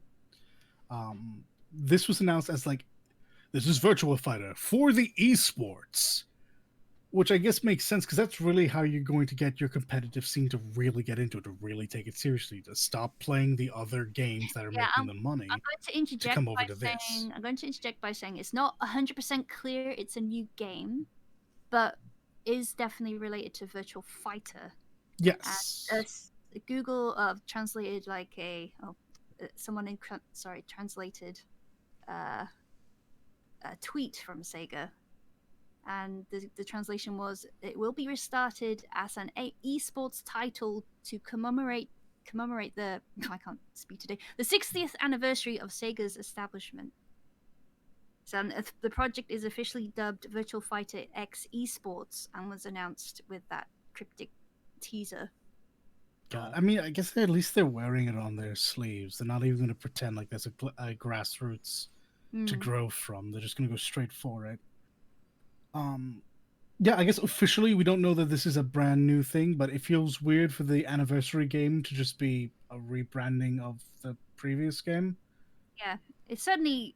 This was announced as this is Virtua Fighter for the esports. Which I guess makes sense, because that's really how you're going to get your competitive scene to really get into it, to really take it seriously, to stop playing the other games that are making the money. I'm going to interject come over to this. I'm going to interject by saying it's not 100% clear it's a new game, but is definitely related to Virtual Fighter. Yes. And, Google translated translated a tweet from Sega. And the translation was, it will be restarted as an esports title to commemorate the, I can't speak today, the 60th anniversary of Sega's establishment. So the project is officially dubbed Virtual Fighter X Esports and was announced with that cryptic teaser. God, I mean, I guess at least they're wearing it on their sleeves. They're not even going to pretend like there's a grassroots to grow from. They're just going to go straight for it. Yeah, I guess officially we don't know that this is a brand new thing, but it feels weird for the anniversary game to just be a rebranding of the previous game. Yeah, it certainly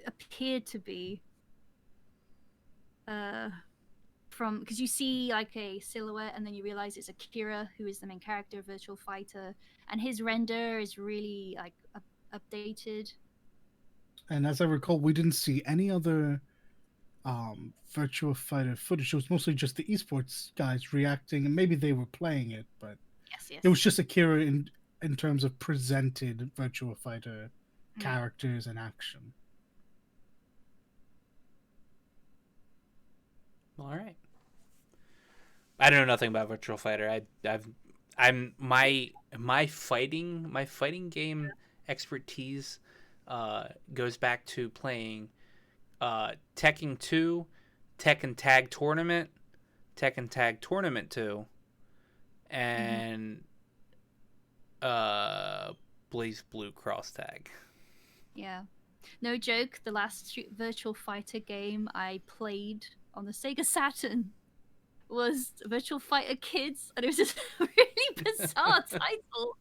appeared to be from, because you see a silhouette and then you realize it's Akira, who is the main character of Virtual Fighter, and his render is really updated. And as I recall, we didn't see any other Virtua Fighter footage. It was mostly just the esports guys reacting, and maybe they were playing it, but yes. It was just Akira in terms of presented Virtua Fighter characters and action. All right. I know nothing about Virtual Fighter. I'm my fighting game expertise goes back to playing Tekken 2, Tekken Tag Tournament, Tekken Tag Tournament 2, and Blaze Blue cross tag. Yeah. No joke, the last Virtual Fighter game I played on the Sega Saturn was Virtual Fighter Kids, and it was just a really bizarre title.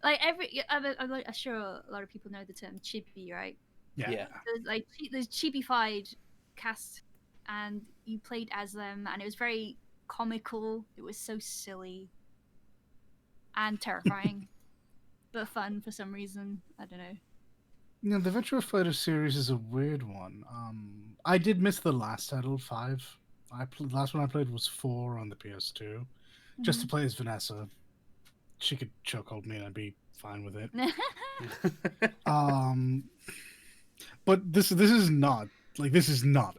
Like I'm sure a lot of people know the term chibi, right? Yeah. There's like there's chibified cast, and you played as them, and it was very comical. It was so silly and terrifying, but fun for some reason. I don't know. You know, the Virtua Fighter series is a weird one. I did miss the last title, 5. Last one I played was 4 on the PS2, just to play as Vanessa. She could chokehold me and I'd be fine with it. But this is not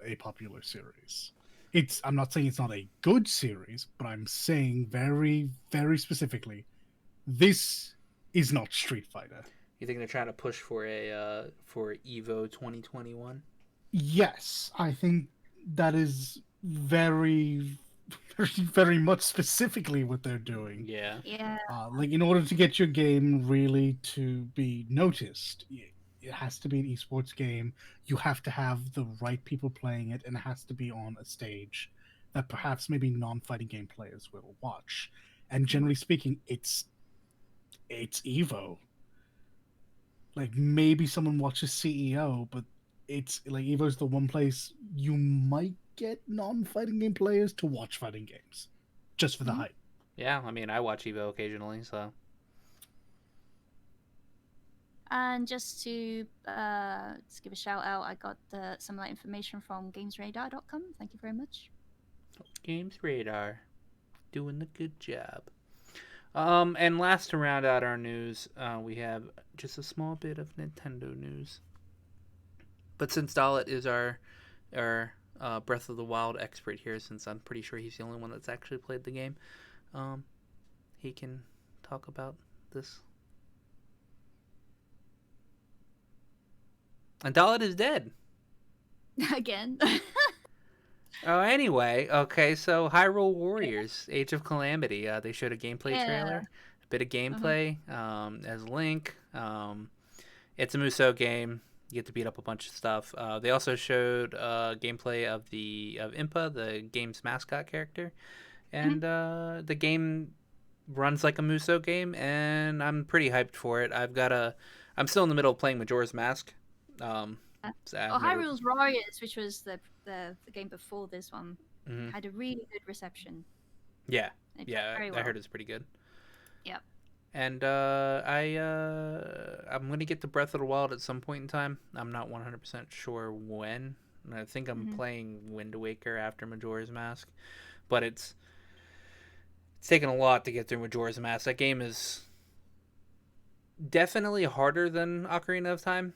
a popular series. I'm not saying it's not a good series, but I'm saying very, very specifically, this is not Street Fighter. You think they're trying to push for a for Evo 2021? Yes, I think that is very, very, very much specifically what they're doing. Yeah. Yeah. Like, in order to get your game really to be noticed, it has to be an esports game. You have to have the right people playing it, and it has to be on a stage that perhaps maybe non-fighting game players will watch. And generally speaking, it's Evo. Like, maybe someone watches CEO, but it's like Evo's the one place you might get non-fighting game players to watch fighting games, just for the hype. Yeah, I mean, I watch Evo occasionally, so. And just to give a shout out, I got some of that information from GamesRadar.com. Thank you very much. Games Radar, doing the good job. And last to round out our news, we have just a small bit of Nintendo news. But since Dollet is our Breath of the Wild expert here, since I'm pretty sure he's the only one that's actually played the game, he can talk about this. And Dollet is dead. Again. Oh, anyway, okay, so Hyrule Warriors, Age of Calamity. They showed a gameplay trailer, a bit of gameplay as Link. It's a Musou game. You get to beat up a bunch of stuff. They also showed gameplay of Impa, the game's mascot character, and the game runs like a Musou game, and I'm pretty hyped for it. I'm still in the middle of playing Majora's Mask. Hyrule's Warriors, which was the game before this one, had a really good reception. Yeah, I heard it's pretty good. Yep. And I'm gonna get to Breath of the Wild at some point in time. I'm not 100% sure when. I think I'm playing Wind Waker after Majora's Mask, but it's taken a lot to get through Majora's Mask. That game is definitely harder than Ocarina of Time.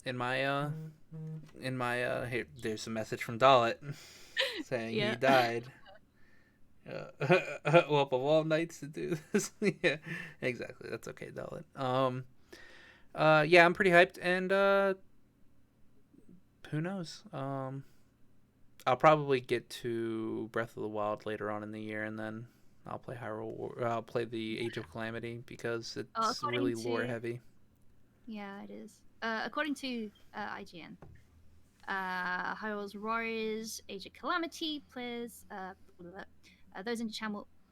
In my here, there's a message from Dollet saying he died. Well, of all nights to do this. Yeah, exactly. That's okay, Dollet. Yeah, I'm pretty hyped, and who knows? I'll probably get to Breath of the Wild later on in the year, and then I'll play I'll play the Age of Calamity because it's really lore heavy. Yeah, it is. According to IGN, Hyrule's Warriors Age of Calamity players, those in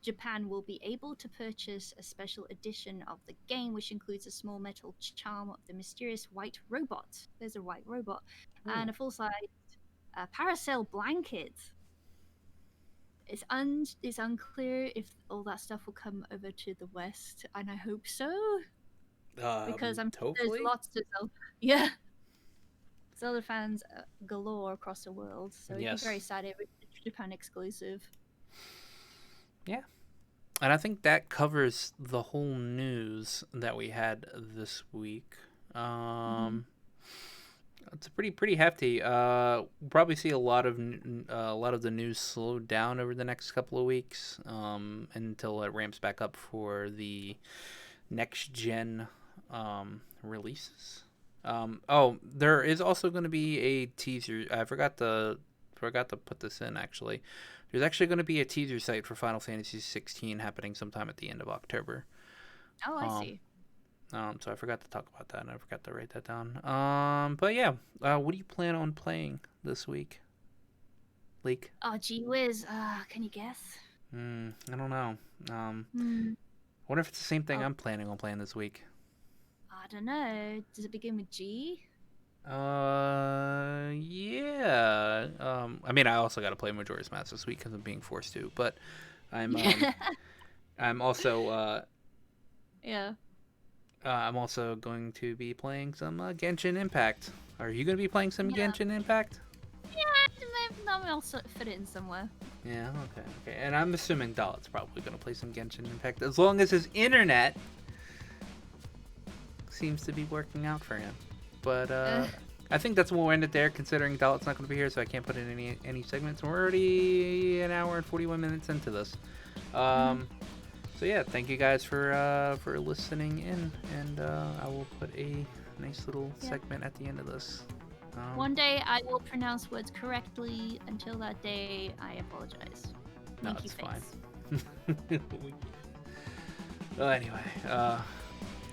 Japan will be able to purchase a special edition of the game, which includes a small metal charm of the mysterious white robot. There's a white robot. And a full-sized parasail blanket. It's unclear if all that stuff will come over to the West, and I hope so. Because there's lots to sell. Yeah. Zelda fans galore across the world, so it'd be very sad if it's Japan exclusive. Yeah. And I think that covers the whole news that we had this week. It's pretty hefty. We'll probably see a lot of the news slow down over the next couple of weeks until it ramps back up for the next gen releases. There is also going to be a teaser. I forgot to put this in actually. There's actually going to be a teaser site for Final Fantasy 16 happening sometime at the end of October. Oh, I see. So I forgot to talk about that, and I forgot to write that down. But yeah, what do you plan on playing this week? Leak? Oh, gee whiz. Can you guess? I don't know. I Hmm. wonder if it's the same thing Oh. I'm planning on playing this week. I don't know. Does it begin with G? Yeah. I mean, I also got to play Majora's Mask this week because I'm being forced to. But I'm also Yeah. I'm also going to be playing some Genshin Impact. Are you going to be playing some Yeah. Genshin Impact? Maybe I'll fit it in somewhere. Yeah. Okay. And I'm assuming Dollet's probably going to play some Genshin Impact as long as his internet seems to be working out for him. But I think that's when we'll end it there, considering Dollet's not going to be here, so I can't put in any segments. We're already an hour and 41 minutes into this. So yeah, thank you guys for listening in, and I will put a nice little segment at the end of this. One day I will pronounce words correctly. Until that day, I apologize. No, Winky it's face. fine. Well, anyway,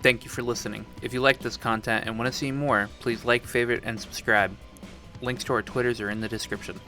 thank you for listening. If you like this content and want to see more, please like, favorite, and subscribe. Links to our Twitters are in the description.